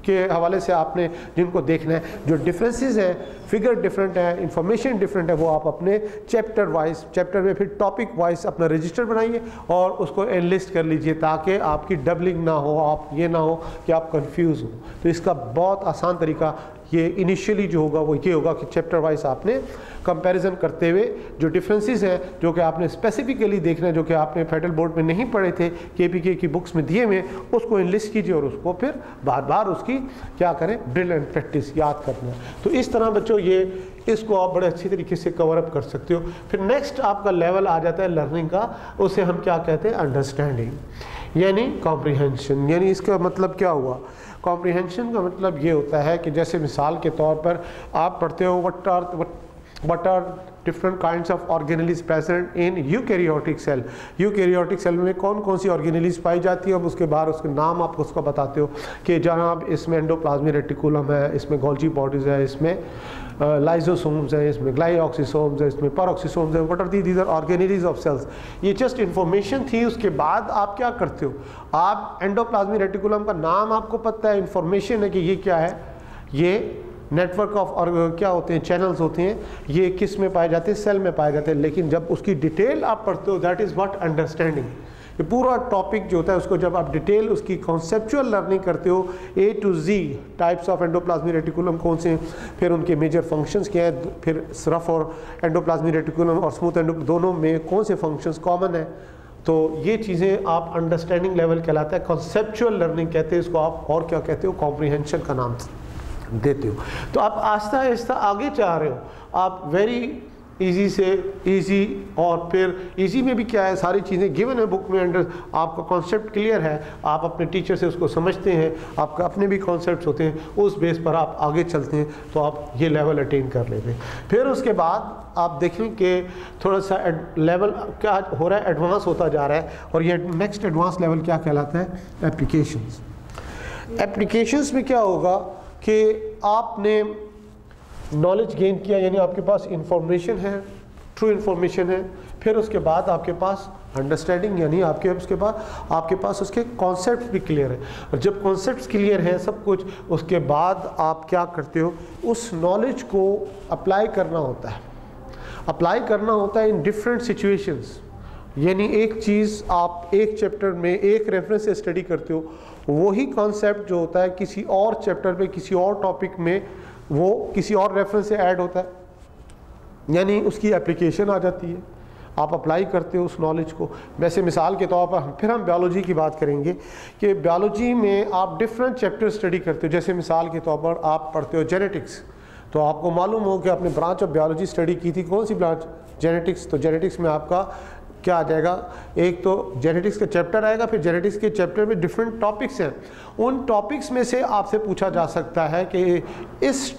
के हवाले से आपने जिनको देखना है, जो डिफरेंसेस हैं, फिगर डिफरेंट है, इंफॉर्मेशन डिफरेंट है, वो आप अपने चैप्टर वाइज, चैप्टर में फिर टॉपिक वाइज अपना रजिस्टर बनाइए और उसको एनलिस्ट कर लीजिए ताकि आपकी डबलिंग ना हो, आप ये ना हो कि आप कंफ्यूज हो। तो इसका बहुत आसान तरीका ये इनिशियली जो होगा वो ये होगा कि चैप्टर वाइज आपने कंपैरिजन करते हुए जो डिफरेंसेस हैं, जो कि आपने स्पेसिफिकली देखना है, जो कि आपने फेडरल बोर्ड में नहीं पढ़े थे, केपीके की बुक्स में दिए हुए, उसको एनलिस्ट कीजिए और उसको फिर बार बार उसकी क्या करें, ड्रिल एंड प्रैक्टिस याद करना है। तो इस तरह बच्चों ये इसको आप बड़े अच्छी तरीके से कवर अप कर सकते हो। फिर नेक्स्ट आपका लेवल आ जाता है लर्निंग का, उसे हम क्या कहते हैं, अंडरस्टैंडिंग यानी कॉम्प्रिहेंशन। यानी इसका मतलब क्या हुआ, कॉम्प्रिहेंशन का मतलब ये होता है कि जैसे मिसाल के तौर पर आप पढ़ते हो what are different kinds of organelles present in eukaryotic cell। Eukaryotic cell में कौन कौन सी ऑर्गेनेलीज पाई जाती है, अब उसके बाद उसके नाम आप उसका बताते हो कि जनाब इसमें एंडोप्लाज्मिक रेटिकुलम है, इसमें गोल्जी बॉडीज़ है, इसमें लाइजोसोम्स है, इसमें ग्लाइऑक्सिसोम्स है, इसमें परऑक्सिसोम्स है। What are these are organelles of cells. ये जस्ट इन्फॉर्मेशन थी। उसके बाद आप क्या करते हो, आप एंडोप्लाज्मिक रेटिकुलम का नाम आपको पता है, इन्फॉर्मेशन है कि ये क्या है, ये नेटवर्क ऑफ और क्या होते हैं, चैनल्स होते हैं, ये किस में पाए जाते हैं, सेल में पाए जाते हैं। लेकिन जब उसकी डिटेल आप पढ़ते हो, दैट इज़ व्हाट अंडरस्टैंडिंग। ये पूरा टॉपिक जो होता है उसको जब आप डिटेल उसकी कॉन्सेप्चुअल लर्निंग करते हो, A to Z types of endoplasmic reticulum कौन से हैं, फिर उनके मेजर फंक्शंस क्या हैं, फिर रफ और एंडोप्लाज्मिक रेटिकुलम और स्मूथ दोनों में कौन से फंक्शंस कॉमन है, तो ये चीज़ें आप अंडरस्टैंडिंग लेवल कहलाता है। कॉन्सेप्चुअल लर्निंग कहते हैं इसको आप, और क्या कहते हो, कॉम्प्रिहेंशन का नाम देते हो। तो आप आहिस्ता आहिस्ता आगे जा रहे हो, आप वेरी इजी से इजी, और फिर इजी में भी क्या है, सारी चीज़ें गिवन है बुक में, अंडर आपका कॉन्सेप्ट क्लियर है, आप अपने टीचर से उसको समझते हैं, आपका अपने भी कॉन्सेप्ट्स होते हैं, उस बेस पर आप आगे चलते हैं, तो आप ये लेवल अटेन कर लेते हैं। फिर उसके बाद आप देखें कि थोड़ा सा लेवल क्या हो रहा है, एडवांस होता जा रहा है, और ये नेक्स्ट एडवांस लेवल क्या कहलाता है, एप्लीकेशंस। एप्लीकेशंस में क्या होगा कि आपने नॉलेज गेन किया, यानी आपके पास इंफॉर्मेशन है, ट्रू इंफॉर्मेशन है, फिर उसके बाद आपके पास अंडरस्टैंडिंग, यानी आपके उसके बाद आपके पास उसके कॉन्सेप्ट्स भी क्लियर है। और जब कॉन्सेप्ट्स क्लियर हैं सब कुछ, उसके बाद आप क्या करते हो, उस नॉलेज को अप्लाई करना होता है। अप्लाई करना होता है इन डिफरेंट सिचुएशंस, यानी एक चीज़ आप एक चैप्टर में एक रेफरेंस से स्टडी करते हो, वही कॉन्सेप्ट जो होता है किसी और चैप्टर में किसी और टॉपिक में वो किसी और रेफरेंस से ऐड होता है, यानी उसकी एप्लीकेशन आ जाती है, आप अप्लाई करते हो उस नॉलेज को। वैसे मिसाल के तौर पर फिर हम बायोलॉजी की बात करेंगे कि बायोलॉजी में आप डिफरेंट चैप्टर स्टडी करते हो। जैसे मिसाल के तौर पर आप पढ़ते हो जेनेटिक्स, तो आपको मालूम हो कि आपने ब्रांच ऑफ बायोलॉजी स्टडी की थी, कौन सी ब्रांच, जेनेटिक्स। तो जेनेटिक्स में आपका क्या आ जाएगा, एक तो जेनेटिक्स का चैप्टर आएगा, फिर जेनेटिक्स के चैप्टर में डिफरेंट टॉपिक्स हैं, उन टॉपिक्स में से आपसे पूछा जा सकता है कि इस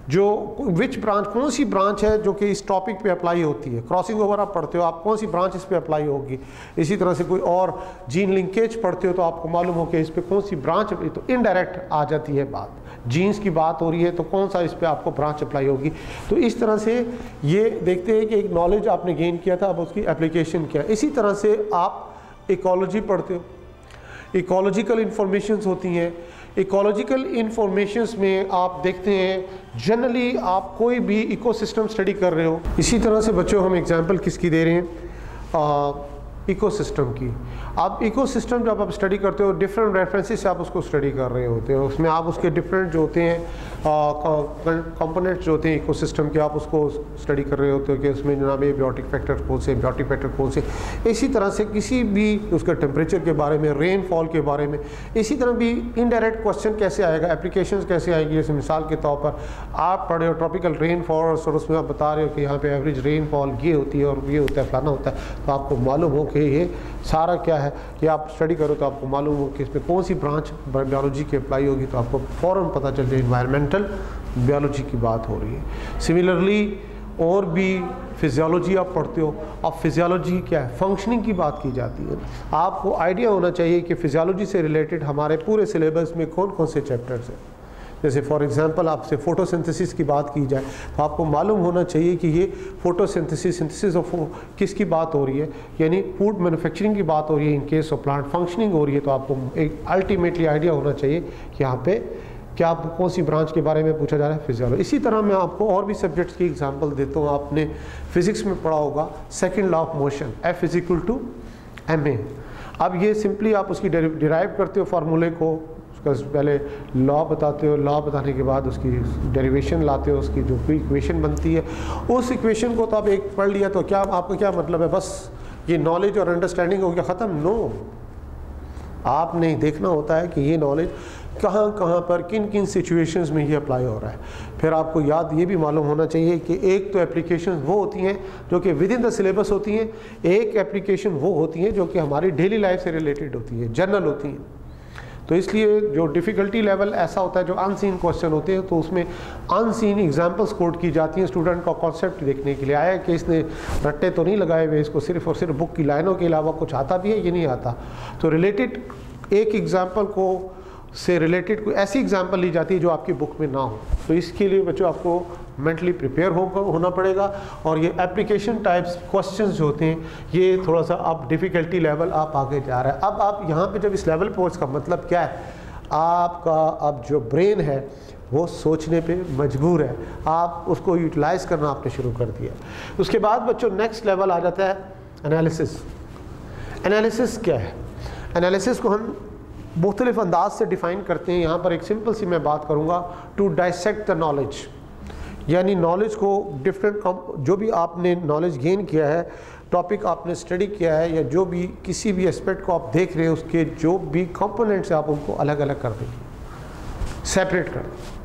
जो विच ब्रांच, कौन सी ब्रांच है जो कि इस टॉपिक पे अप्लाई होती है। क्रॉसिंग ओवर आप पढ़ते हो, आप कौन सी ब्रांच इस पे अप्लाई होगी। इसी तरह से कोई और जीन लिंकेज पढ़ते हो तो आपको मालूम हो कि इस पे कौन सी ब्रांच, तो इनडायरेक्ट आ जाती है बात। जीन्स की बात हो रही है तो कौन सा इस पे आपको ब्रांच अप्लाई होगी। तो इस तरह से ये देखते हैं कि एक नॉलेज आपने गेन किया था, अब उसकी एप्लीकेशन क्या है। इसी तरह से आप इकोलॉजी पढ़ते हो, इकोलॉजिकल इंफॉर्मेशंस होती हैं। इकोलॉजिकल इंफॉर्मेशंस में आप देखते हैं जनरली आप कोई भी इकोसिस्टम स्टडी कर रहे हो। इसी तरह से बच्चों हम एग्जांपल किसकी दे रहे हैं, इकोसिस्टम की। आप इकोसिस्टम जब आप स्टडी करते हो डिफरेंट रेफरेंसेस से आप उसको स्टडी कर रहे होते हो, उसमें आप उसके डिफरेंट जो होते हैं कंपोनेंट्स जो होते हैं इकोसिस्टम के, आप उसको स्टडी कर रहे होते हो कि उसमें जनाब एबियोटिक फैक्टर कौन से, एबियोटिक फैक्टर कौन से। इसी तरह से किसी भी उसका टेम्परेचर के बारे में, रेनफॉल के बारे में। इसी तरह भी इनडायरेक्ट क्वेश्चन कैसे आएगा, एप्लीकेशंस कैसे आएगी। जैसे मिसाल के तौर पर आप पढ़ रहे हो ट्रॉपिकल रेनफॉल और उसमें आप बता रहे हो कि यहाँ पे एवरेज रेनफॉल ये होती है और ये होता है, फलाना होता है, तो आपको मालूम हो कि ये सारा क्या है, कि आप स्टडी करो तो आपको मालूम हो कि इसमें कौन सी ब्रांच बायोलॉजी की अप्लाई होगी, तो आपको फ़ौरन पता चल जाए इन्वायरमेंटल बायोलॉजी की बात हो रही है। सिमिलरली और भी फिजियोलॉजी आप पढ़ते हो, अब फिजियोलॉजी क्या है, फंक्शनिंग की बात की जाती है। आपको आइडिया होना चाहिए कि फिजियोलॉजी से रिलेटेड हमारे पूरे सिलेबस में कौन कौन से चैप्टर्स हैं। जैसे फॉर एग्जांपल आपसे फोटोसिंथेसिस की बात की जाए तो आपको मालूम होना चाहिए कि ये फोटोसिंथेसिस, सिंथेसिस ऑफ किसकी बात हो रही है, यानी फूड मैन्युफैक्चरिंग की बात हो रही है। In case of plant functioning हो रही है, तो आपको एक अल्टीमेटली आइडिया होना चाहिए कि यहाँ पे क्या कौन सी ब्रांच के बारे में पूछा जा रहा है, फिजियोलॉजी। इसी तरह मैं आपको और भी सब्जेक्ट्स की एग्जांपल देता हूँ। आपने फिजिक्स में पढ़ा होगा second law of motion, F = ma। अब ये सिंपली आप उसकी डिराइव करते हो फार्मूले को, उसका पहले लॉ बताते हो, लॉ बताने के बाद उसकी डेरिवेशन लाते हो, उसकी जो कोई इक्वेशन बनती है, उस इक्वेशन को तो आप एक पढ़ लिया तो क्या आपका क्या मतलब है, बस ये नॉलेज और अंडरस्टैंडिंग हो गया ख़त्म। नो, आपने देखना होता है कि ये नॉलेज कहाँ कहाँ पर किन किन सिचुएशंस में ये अप्लाई हो रहा है। फिर आपको याद ये भी मालूम होना चाहिए कि एक तो एप्लीकेशन वो होती हैं जो कि विद इन द सिलेबस होती हैं, एक एप्लीकेशन वो होती हैं जो कि हमारी डेली लाइफ से रिलेटेड होती है, जनरल होती हैं। तो इसलिए जो डिफ़िकल्टी लेवल ऐसा होता है, जो अनसीन क्वेश्चन होते हैं तो उसमें अनसीन एग्जाम्पल्स कोड की जाती हैं स्टूडेंट का कॉन्सेप्ट देखने के लिए। आया कि इसने रट्टे तो नहीं लगाए हुए, इसको सिर्फ और सिर्फ बुक की लाइनों के अलावा कुछ आता भी है कि नहीं आता। तो रिलेटेड एक एग्जाम्पल को से रिलेटेड कोई ऐसी एग्जाम्पल ली जाती है जो आपकी बुक में ना हो। तो इसके लिए बच्चों आपको मेंटली प्रिपेयर होना पड़ेगा। और ये एप्लीकेशन टाइप्स क्वेश्चंस जो होते हैं ये थोड़ा सा अब डिफ़िकल्टी लेवल आप आगे जा रहा है। अब आप यहाँ पे जब इस लेवल पे, इसका मतलब क्या है, आपका अब जो ब्रेन है वो सोचने पे मजबूर है, आप उसको यूटिलाइज़ करना आपने शुरू कर दिया। उसके बाद बच्चों नेक्स्ट लेवल आ जाता है एनालिसिस। एनालिसिस क्या है? एनालिसिस को हम मुख्तलिफ अंदाज से डिफ़ाइन करते हैं। यहाँ पर एक सिंपल सी मैं बात करूँगा, टू डाइसेक्ट द नॉलेज, यानी नॉलेज को डिफरेंट जो भी आपने नॉलेज गेन किया है, टॉपिक आपने स्टडी किया है, या जो भी किसी भी एस्पेक्ट को आप देख रहे हैं उसके जो भी कंपोनेंट्स हैं आप उनको अलग अलग कर देंगे, सेपरेट कर दें।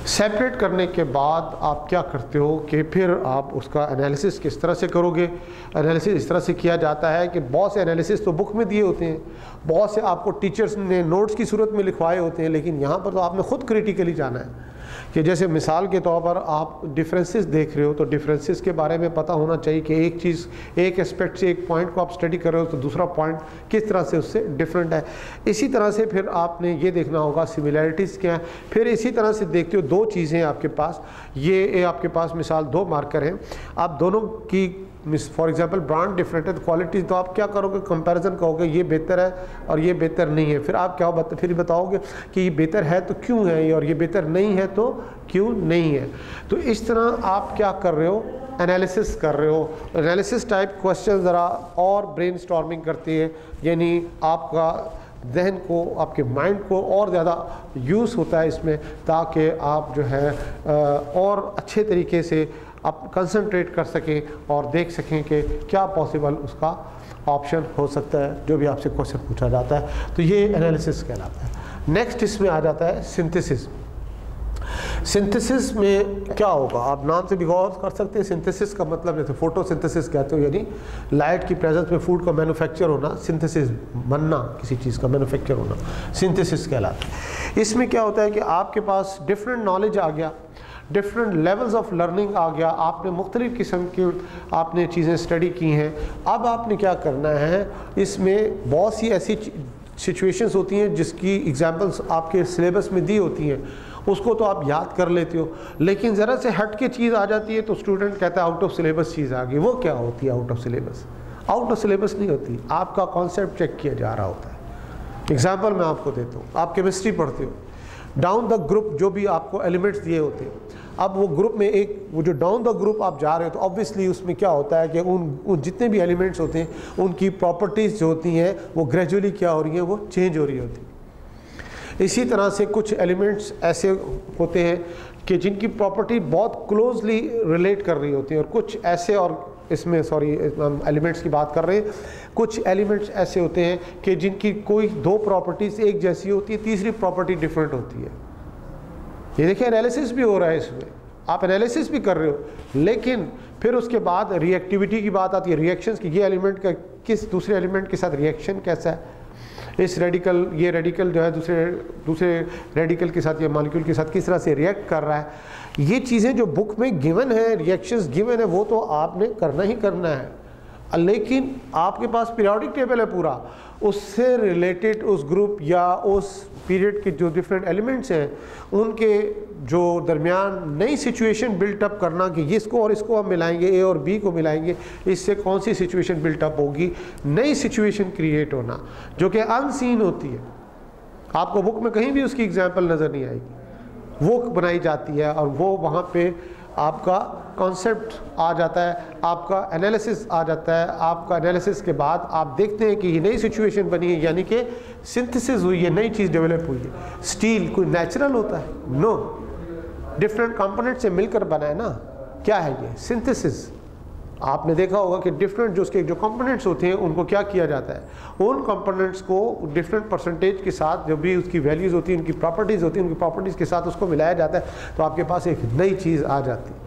सेपरेट करने के बाद आप क्या करते हो कि फिर आप उसका एनालिसिस किस तरह से करोगे। एनालिसिस इस तरह से किया जाता है कि बहुत से एनालिसिस तो बुक में दिए होते हैं, बहुत से आपको टीचर्स ने नोट्स की सूरत में लिखवाए होते हैं, लेकिन यहाँ पर तो आपने ख़ुद क्रिटिकली जाना है। कि जैसे मिसाल के तौर पर आप डिफरेंसेस देख रहे हो तो डिफरेंसेस के बारे में पता होना चाहिए कि एक चीज़, एक एस्पेक्ट से एक पॉइंट को आप स्टडी कर रहे हो तो दूसरा पॉइंट किस तरह से उससे डिफरेंट है। इसी तरह से फिर आपने ये देखना होगा सिमिलैरिटीज़ क्या है। फिर इसी तरह से देखते हो दो चीज़ें आपके पास, ये आपके पास मिसाल दो मार्कर हैं, आप दोनों की फॉर एग्जांपल ब्रांड डिफरेंट है तो क्वालिटी, तो आप क्या करोगे, कंपैरिजन करोगे, ये बेहतर है और ये बेहतर नहीं है। फिर आप क्या फिर बताओगे कि ये बेहतर है तो क्यों है, और ये बेहतर नहीं है तो क्यों नहीं है। तो इस तरह आप क्या कर रहे हो, एनालिसिस कर रहे हो। एनालिसिस टाइप क्वेश्चन ज़रा और ब्रेन स्टॉर्मिंग करती है, यानी आपका जहन को, आपके माइंड को और ज़्यादा यूज़ होता है इसमें, ताकि आप जो है और अच्छे तरीके से आप कंसंट्रेट कर सकें और देख सकें कि क्या पॉसिबल उसका ऑप्शन हो सकता है जो भी आपसे क्वेश्चन पूछा जाता है। तो ये एनालिसिस कहलाता है। नेक्स्ट इसमें आ जाता है सिंथेसिस। सिंथेसिस में क्या होगा, आप नाम से भी गौर कर सकते हैं। सिंथेसिस का मतलब जैसे फोटोसिंथेसिस कहते हो, यानी लाइट की प्रेजेंस में फूड का मैन्युफैक्चर होना, सिंथेसिस बनना, किसी चीज़ का मैन्युफैक्चर होना, सिंथेसिस कहलाता है। इसमें क्या होता है कि आपके पास डिफरेंट नॉलेज आ गया, डिफरेंट लेवल्स ऑफ लर्निंग आ गया, आपने मुख्तलिफ़ किस्म की आपने चीज़ें स्टडी की हैं। अब आपने क्या करना है, इसमें बहुत सी ऐसी सिचुएशंस होती हैं जिसकी एग्जांपल्स आपके सिलेबस में दी होती हैं, उसको तो आप याद कर लेते हो, लेकिन ज़रा से हट के चीज़ आ जाती है तो स्टूडेंट कहता है आउट ऑफ सिलेबस चीज़ आ गई। वो क्या होती है out of syllabus? Out of syllabus नहीं होती, आपका कॉन्सेप्ट चेक किया जा रहा होता है। एग्जाम्पल मैं आपको देता हूँ, आप केमिस्ट्री पढ़ते हो, डाउन द ग्रुप जो भी आपको एलिमेंट्स दिए होते हैं, अब वो ग्रुप में एक वो जो डाउन द ग्रुप आप जा रहे हो तो ऑब्वियसली उसमें क्या होता है कि उन जितने भी एलिमेंट्स होते हैं उनकी प्रॉपर्टीज़ जो होती हैं वो ग्रेजुअली क्या हो रही हैं, वो चेंज हो रही होती है। इसी तरह से कुछ एलिमेंट्स ऐसे होते हैं कि जिनकी प्रॉपर्टी बहुत क्लोजली रिलेट कर रही होती है, और कुछ ऐसे, और इसमें सॉरी हम एलिमेंट्स की बात कर रहे हैं, कुछ एलिमेंट्स ऐसे होते हैं कि जिनकी कोई दो प्रॉपर्टीज़ एक जैसी होती है, तीसरी प्रॉपर्टी डिफरेंट होती है। ये देखिए एनालिसिस भी हो रहा है इसमें, आप एनालिसिस भी कर रहे हो, लेकिन फिर उसके बाद रिएक्टिविटी की बात आती है, रिएक्शंस की, ये एलिमेंट का किस दूसरे एलिमेंट के साथ रिएक्शन कैसा है, इस रेडिकल, ये रेडिकल जो है दूसरे रेडिकल के साथ या मॉलिक्यूल के साथ किस तरह से रिएक्ट कर रहा है। ये चीज़ें जो बुक में गिवन है, रिएक्शंस गिवन है, वो तो आपने करना ही करना है, लेकिन आपके पास पीरियोडिक टेबल है पूरा, उससे रिलेटेड उस ग्रुप या उस पीरियड के जो डिफरेंट एलिमेंट्स हैं उनके जो दरमियान नई सिचुएशन बिल्टअप करना कि इसको और इसको हम मिलाएंगे, ए और बी को मिलाएंगे, इससे कौन सी सिचुएशन बिल्टअप होगी, नई सिचुएशन क्रिएट होना जो कि अनसीन होती है, आपको बुक में कहीं भी उसकी एग्जाम्पल नज़र नहीं आएगी, वो बनाई जाती है और वो वहाँ पे आपका कॉन्सेप्ट आ जाता है, आपका एनालिसिस आ जाता है। आपका एनालिसिस के बाद आप देखते हैं कि ये नई सिचुएशन बनी है, यानी कि सिंथेसिस हुई है, नई चीज़ डेवलप हुई है। स्टील कोई नेचुरल होता है? नो, डिफरेंट कंपोनेंट से मिलकर बना है ना। क्या है ये? सिंथेसिस। आपने देखा होगा कि डिफरेंट जो उसके जो कंपोनेंट्स होते हैं उनको क्या किया जाता है, उन कंपोनेंट्स को डिफरेंट परसेंटेज के साथ जो भी उसकी वैल्यूज़ होती हैं, उनकी प्रॉपर्टीज़ होती हैं, उनकी प्रॉपर्टीज़ के साथ उसको मिलाया जाता है तो आपके पास एक नई चीज़ आ जाती है।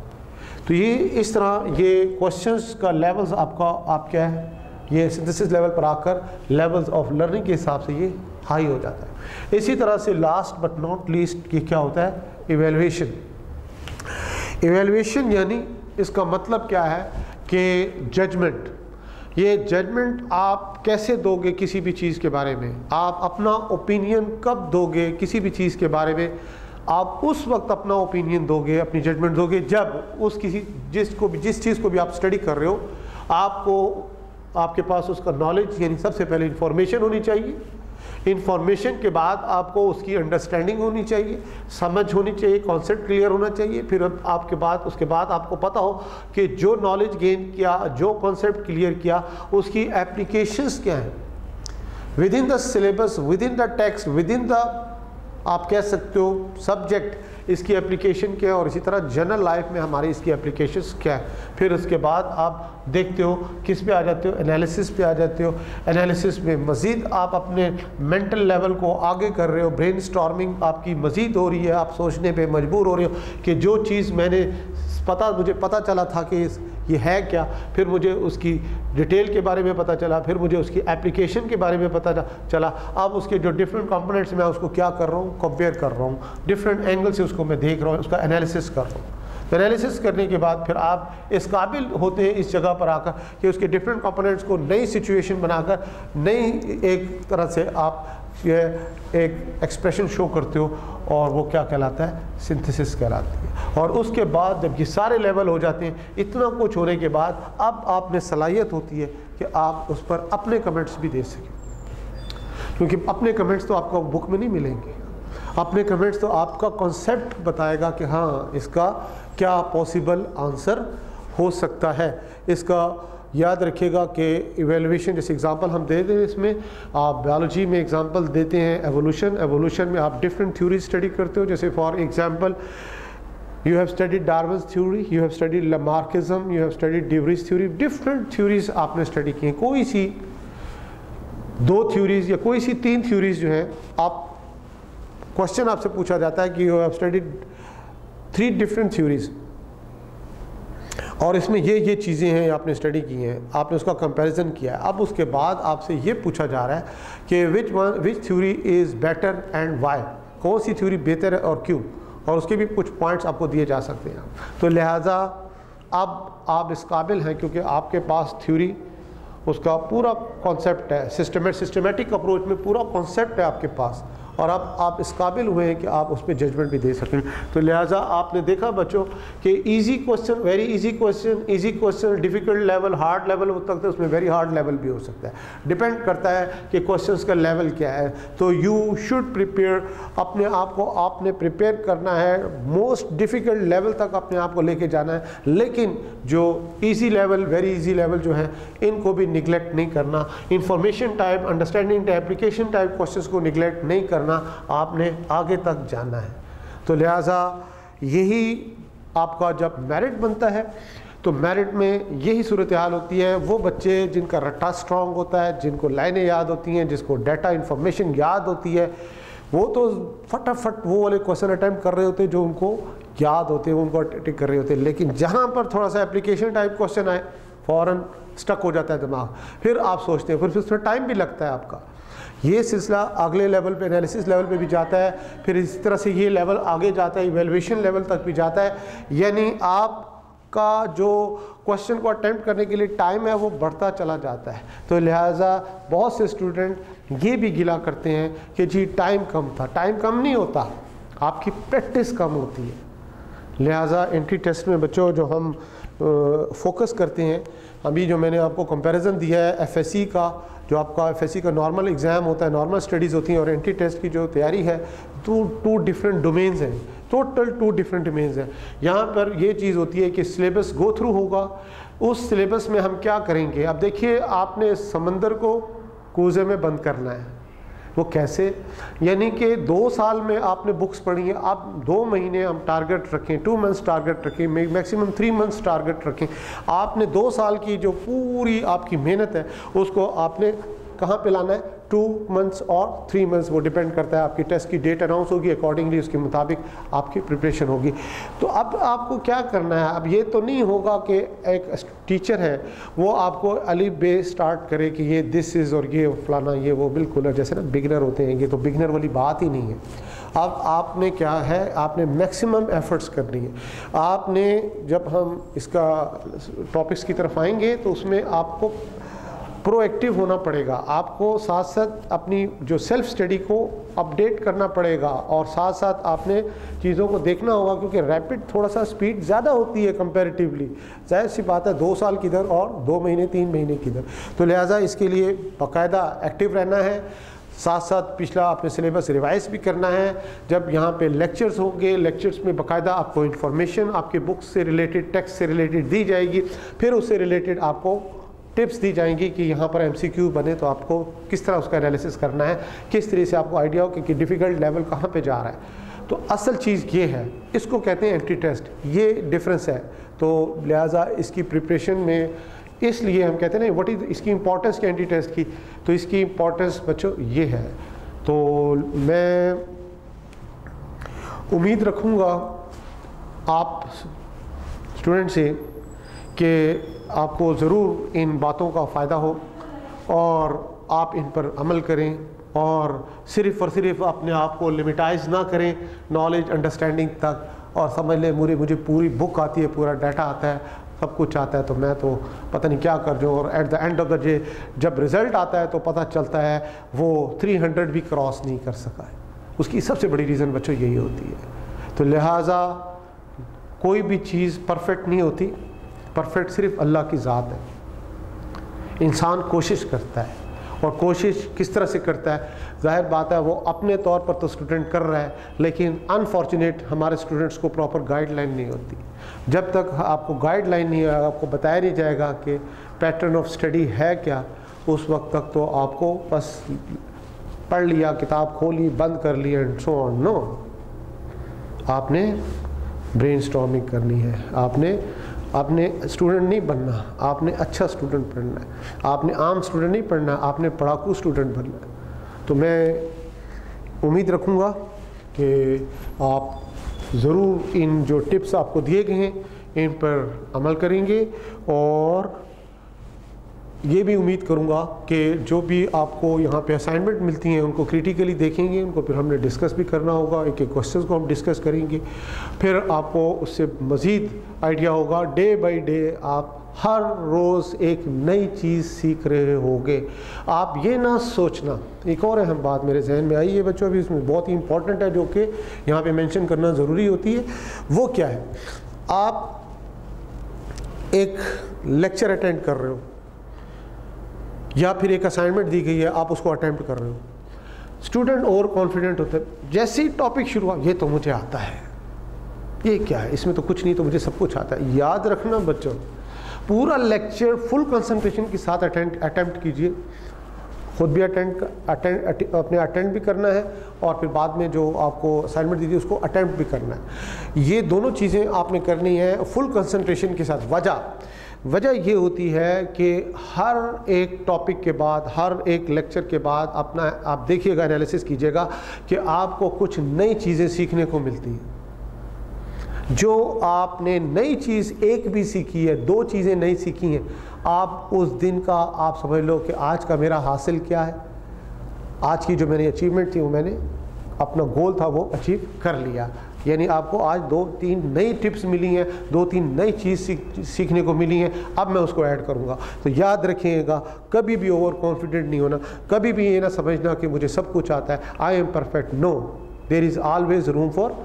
तो ये इस तरह ये क्वेश्चंस का लेवल्स आपका आप क्या है, ये सिंथेसिस लेवल पर आकर लेवल्स ऑफ लर्निंग के हिसाब से ये हाई हो जाता है। इसी तरह से लास्ट बट नॉट लीस्ट ये क्या होता है, इवैल्यूएशन। इवैल्यूएशन यानी इसका मतलब क्या है कि जजमेंट। ये जजमेंट आप कैसे दोगे किसी भी चीज़ के बारे में, आप अपना ओपिनियन कब दोगे किसी भी चीज़ के बारे में, आप उस वक्त अपना ओपिनियन दोगे, अपनी जजमेंट दोगे जब उस किसी जिस चीज़ को भी आप स्टडी कर रहे हो आपके पास उसका नॉलेज यानी सबसे पहले इंफॉर्मेशन होनी चाहिए। इंफॉर्मेशन के बाद आपको उसकी अंडरस्टैंडिंग होनी चाहिए, समझ होनी चाहिए, कॉन्सेप्ट क्लियर होना चाहिए। फिर उसके बाद आपको पता हो कि जो नॉलेज गेन किया, जो कॉन्सेप्ट क्लियर किया, उसकी एप्लीकेशंस क्या हैं with in the syllabus, with in the text, with in the आप कह सकते हो सब्जेक्ट, इसकी एप्लीकेशन क्या है। और इसी तरह जनरल लाइफ में हमारी इसकी एप्लीकेशंस क्या है। फिर उसके बाद आप देखते हो किस पे आ जाते हो, एनालिसिस पे आ जाते हो। एनालिसिस में मज़ीद आप अपने मेंटल लेवल को आगे कर रहे हो, ब्रेन स्टॉर्मिंग आपकी मज़ीद हो रही है, आप सोचने पे मजबूर हो रहे हो कि जो चीज़ मुझे पता चला था कि ये है क्या, फिर मुझे उसकी डिटेल के बारे में पता चला, फिर मुझे उसकी एप्लीकेशन के बारे में पता चला। अब उसके जो डिफरेंट कंपोनेंट्स मैं उसको क्या कर रहा हूँ, कंपेयर कर रहा हूँ, डिफरेंट एंगल से उसको मैं देख रहा हूँ, उसका एनालिसिस कर रहा हूँ। एनालिसिस करने के बाद फिर आप इस काबिल होते हैं इस जगह पर आकर कि उसके डिफरेंट कंपोनेंट्स को नई सिचुएशन बनाकर नई एक तरह से आप ये एक एक्सप्रेशन शो करते हो, और वो क्या कहलाता है, सिंथेसिस कहलाती है। और उसके बाद जब ये सारे लेवल हो जाते हैं, इतना कुछ होने के बाद अब आप में सलाहियत होती है कि आप उस पर अपने कमेंट्स भी दे सकें, क्योंकि अपने कमेंट्स तो आपको बुक में नहीं मिलेंगे। अपने कमेंट्स तो आपका कॉन्सेप्ट बताएगा कि हाँ इसका क्या पॉसिबल आंसर हो सकता है। इसका याद रखिएगा कि इवैल्यूएशन, जैसे एग्जांपल हम दे दें, इसमें आप बायोलॉजी में एग्जांपल देते हैं एवोल्यूशन में आप डिफरेंट थ्योरीज स्टडी करते हो। जैसे for example you have studied Darwin's theory, you have studied Lamarckism, you have studied De Vries theory, different theories आपने स्टडी की हैं। कोई सी 2 थ्योरीज या कोई सी 3 थ्योरीज जो है, आप क्वेश्चन आपसे पूछा जाता है कि you have studied 3 different theories और इसमें ये चीज़ें हैं आपने स्टडी की हैं, आपने उसका कंपैरिजन किया है। अब उसके बाद आपसे ये पूछा जा रहा है कि which theory is better and why, कौन सी थ्योरी बेहतर है और क्यों, और उसके भी कुछ पॉइंट्स आपको दिए जा सकते हैं। तो लिहाजा अब आप इस काबिल हैं क्योंकि आपके पास थ्योरी, उसका पूरा कॉन्सेप्ट है, सिस्टमेटिक अप्रोच में पूरा कॉन्सेप्ट है आपके पास, और अब आप इस काबिल हुए हैं कि आप उस पर जजमेंट भी दे सकें। तो लिहाजा आपने देखा बच्चों कि easy question, very easy question, difficult level, hard level हो सकता है, उसमें वेरी हार्ड लेवल भी हो सकता है, डिपेंड करता है कि क्वेश्चंस का लेवल क्या है। तो यू शुड प्रिपेयर, अपने आप को आपने प्रिपेयर करना है, मोस्ट डिफ़िकल्ट लेवल तक अपने आप को लेके जाना है, लेकिन जो easy level, very easy level जो है, इनको भी निगलेक्ट नहीं करना। Information type, understanding type, application type questions को निगलेक्ट नहीं करना, आपने आगे तक जाना है। तो लिहाजा यही आपका जब मेरिट बनता है, तो मेरिट में यही सूरत हाल होती है। वो बच्चे जिनका रट्टा स्ट्रॉन्ग होता है, जिनको लाइनें याद होती हैं, जिसको डाटा इंफॉर्मेशन याद होती है, वो तो फटाफट वो वाले क्वेश्चन अटैम्प्ट कर रहे होते हैं जो उनको याद होते हैं, वो उनको टिक कर रहे होते हैं। लेकिन जहाँ पर थोड़ा सा एप्लीकेशन टाइप क्वेश्चन आए, फ़ौरन स्टक हो जाता है दिमाग, फिर आप सोचते हैं, फिर उसमें टाइम भी लगता है आपका। ये सिलसिला अगले लेवल पे, एनालिसिस लेवल पे भी जाता है, फिर इस तरह से ये लेवल आगे जाता है, इवैल्यूएशन लेवल तक भी जाता है। यानी आपका जो क्वेश्चन को अटेम्प्ट करने के लिए टाइम है वो बढ़ता चला जाता है। तो लिहाजा बहुत से स्टूडेंट ये भी गिला करते हैं कि जी टाइम कम था। टाइम कम नहीं होता, आपकी प्रैक्टिस कम होती है। लिहाजा एंट्री टेस्ट में बच्चों जो हम फोकस करते हैं, अभी जो मैंने आपको कंपैरिजन दिया है एफएससी का, जो आपका एफएससी का नॉर्मल एग्ज़ाम होता है, नॉर्मल स्टडीज़ होती हैं, और एंट्री टेस्ट की जो तैयारी है, टू डिफरेंट डोमेन्स हैं, टोटल 2 डिफरेंट डोमेन्स हैं। यहाँ पर ये चीज़ होती है कि सिलेबस गो थ्रू होगा, उस सिलेबस में हम क्या करेंगे। अब देखिए, आपने समंदर को कूजे में बंद करना है, वो कैसे, यानी कि 2 साल में आपने बुक्स पढ़ी हैं, आप 2 महीने हम टारगेट रखें, 2 मंथ्स टारगेट रखें, मैक्सिमम 3 मंथ्स टारगेट रखें। आपने 2 साल की जो पूरी आपकी मेहनत है उसको आपने कहाँ पे लाना है, 2 months और 3 months, वो डिपेंड करता है, आपकी टेस्ट की डेट अनाउंस होगी, अकॉर्डिंगली उसके मुताबिक आपकी प्रिपरेशन होगी। तो अब आपको क्या करना है, अब ये तो नहीं होगा कि एक टीचर है वो आपको अलिफ बे स्टार्ट करे कि ये दिस इज़ और ये फलाना ये वो, बिल्कुल है जैसे ना बिगनर होते हैं, ये तो बिगनर वाली बात ही नहीं है। अब आपने क्या है, आपने मैक्सिमम एफर्ट्स करनी है। आपने जब हम इसका टॉपिक्स की तरफ आएंगे तो उसमें आपको प्रोएक्टिव होना पड़ेगा, आपको साथ साथ अपनी जो सेल्फ स्टडी को अपडेट करना पड़ेगा और साथ साथ आपने चीज़ों को देखना होगा, क्योंकि रैपिड थोड़ा सा स्पीड ज़्यादा होती है कंपैरेटिवली, जाहिर सी बात है 2 साल किधर और 2 महीने 3 महीने किधर। तो लिहाजा इसके लिए बाकायदा एक्टिव रहना है, साथ साथ पिछला आपने सिलेबस रिवाइज भी करना है। जब यहाँ पे लेक्चर्स होंगे, लेक्चर्स में बाकायदा आपको इन्फॉर्मेशन आपके बुक्स से रिलेटेड, टेक्स्ट से रिलेटेड दी जाएगी, फिर उससे रिलेटेड आपको टिप्स दी जाएंगी कि यहाँ पर MCQ बने तो आपको किस तरह उसका एनालिसिस करना है, किस तरह से आपको आइडिया हो कि डिफ़िकल्ट लेवल कहाँ पे जा रहा है। तो असल चीज़ ये है, इसको कहते हैं एंटी टेस्ट, ये डिफरेंस है। तो लिहाजा इसकी प्रिपरेशन में इसलिए हम कहते हैं ना व्हाट इज़ इसकी इंपॉर्टेंस क्या एंटी टेस्ट की, तो इसकी इंपॉर्टेंस बच्चों ये है। तो मैं उम्मीद रखूँगा आप स्टूडेंट से कि आपको ज़रूर इन बातों का फ़ायदा हो और आप इन पर अमल करें और सिर्फ़ और सिर्फ अपने आप को लिमिटाइज ना करें नॉलेज अंडरस्टैंडिंग तक, और समझ लें मुझे पूरी बुक आती है, पूरा डाटा आता है, सब कुछ आता है, तो मैं तो पता नहीं क्या कर दूँ। और eight the end of the day जब रिज़ल्ट आता है तो पता चलता है वो 300 भी क्रॉस नहीं कर सका है। उसकी सबसे बड़ी रीज़न बच्चों यही होती है। तो लिहाजा कोई भी चीज़ परफेक्ट नहीं होती, परफेक्ट सिर्फ अल्लाह की ज़ात है। इंसान कोशिश करता है, और कोशिश किस तरह से करता है, जाहिर बात है वो अपने तौर पर तो स्टूडेंट कर रहा है, लेकिन अनफॉर्चुनेट हमारे स्टूडेंट्स को प्रॉपर गाइडलाइन नहीं होती। जब तक आपको गाइडलाइन नहीं है, आपको बताया नहीं जाएगा कि पैटर्न ऑफ स्टडी है क्या, उस वक्त तक तो आपको बस पढ़ लिया, किताब खोली, बंद कर लिया एंड सो ऑन। नो, आपने ब्रेनस्टॉर्मिंग करनी है, आपने स्टूडेंट नहीं बनना, आपने अच्छा स्टूडेंट पढ़ना है, आपने आम स्टूडेंट नहीं पढ़ना, आपने पढ़ाकू स्टूडेंट बनना है। तो मैं उम्मीद रखूँगा कि आप ज़रूर इन जो टिप्स आपको दिए गए हैं इन पर अमल करेंगे, और ये भी उम्मीद करूँगा कि जो भी आपको यहाँ पे असाइनमेंट मिलती हैं उनको क्रिटिकली देखेंगे, उनको फिर हमने डिस्कस भी करना होगा, एक एक क्वेश्चन को हम डिस्कस करेंगे, फिर आपको उससे मज़ीद आइडिया होगा। डे बाय डे आप हर रोज़ एक नई चीज़ सीख रहे होगे। आप ये ना सोचना, एक और अहम बात मेरे जहन में आई है बच्चों, अभी इसमें बहुत ही इंपॉर्टेंट है जो कि यहाँ पे मेंशन करना ज़रूरी होती है। वो क्या है, आप एक लेक्चर अटेंड कर रहे हो या फिर एक असाइनमेंट दी गई है, आप उसको अटेम्प्ट कर रहे हो। स्टूडेंट ओवर कॉन्फिडेंट होते हैं, जैसे ही टॉपिक शुरू हुआ ये तो मुझे आता है, ये क्या है, इसमें तो कुछ नहीं, तो मुझे सब कुछ आता है। याद रखना बच्चों, पूरा लेक्चर फुल कंसंट्रेशन के साथ अटेम्प्ट कीजिए, खुद भी अपने अटेंड भी करना है और फिर बाद में जो आपको असाइनमेंट दी थी उसको अटेम्प्ट भी करना है। ये दोनों चीज़ें आपने करनी है फुल कंसंट्रेशन के साथ। वजह ये होती है कि हर एक टॉपिक के बाद, हर एक लेक्चर के बाद अपना आप देखिएगा, एनालिसिस कीजिएगा कि आपको कुछ नई चीज़ें सीखने को मिलती हैं। जो आपने नई चीज़ एक भी सीखी है, 2 चीज़ें नई सीखी हैं, आप उस दिन का आप समझ लो कि आज का मेरा हासिल क्या है, आज की जो मेरी अचीवमेंट थी वो मैंने अपना गोल था वो अचीव कर लिया। यानी आपको आज 2-3 नई टिप्स मिली हैं, 2-3 नई चीज़ सीखने को मिली हैं, अब मैं उसको ऐड करूँगा। तो याद रखिएगा, कभी भी ओवर कॉन्फिडेंट नहीं होना, कभी भी ये ना समझना कि मुझे सब कुछ आता है, I am perfect. No, there is always room for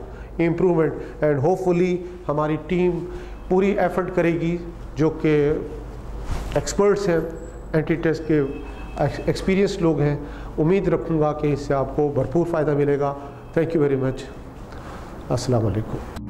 improvement and hopefully हमारी टीम पूरी एफर्ट करेगी, जो कि एक्सपर्ट्स हैं, एंटी टेस्ट के एक्सपीरियंस लोग हैं। उम्मीद रखूँगा कि इससे आपको भरपूर फ़ायदा मिलेगा। Thank you very much. अस्सलाम वालेकुम।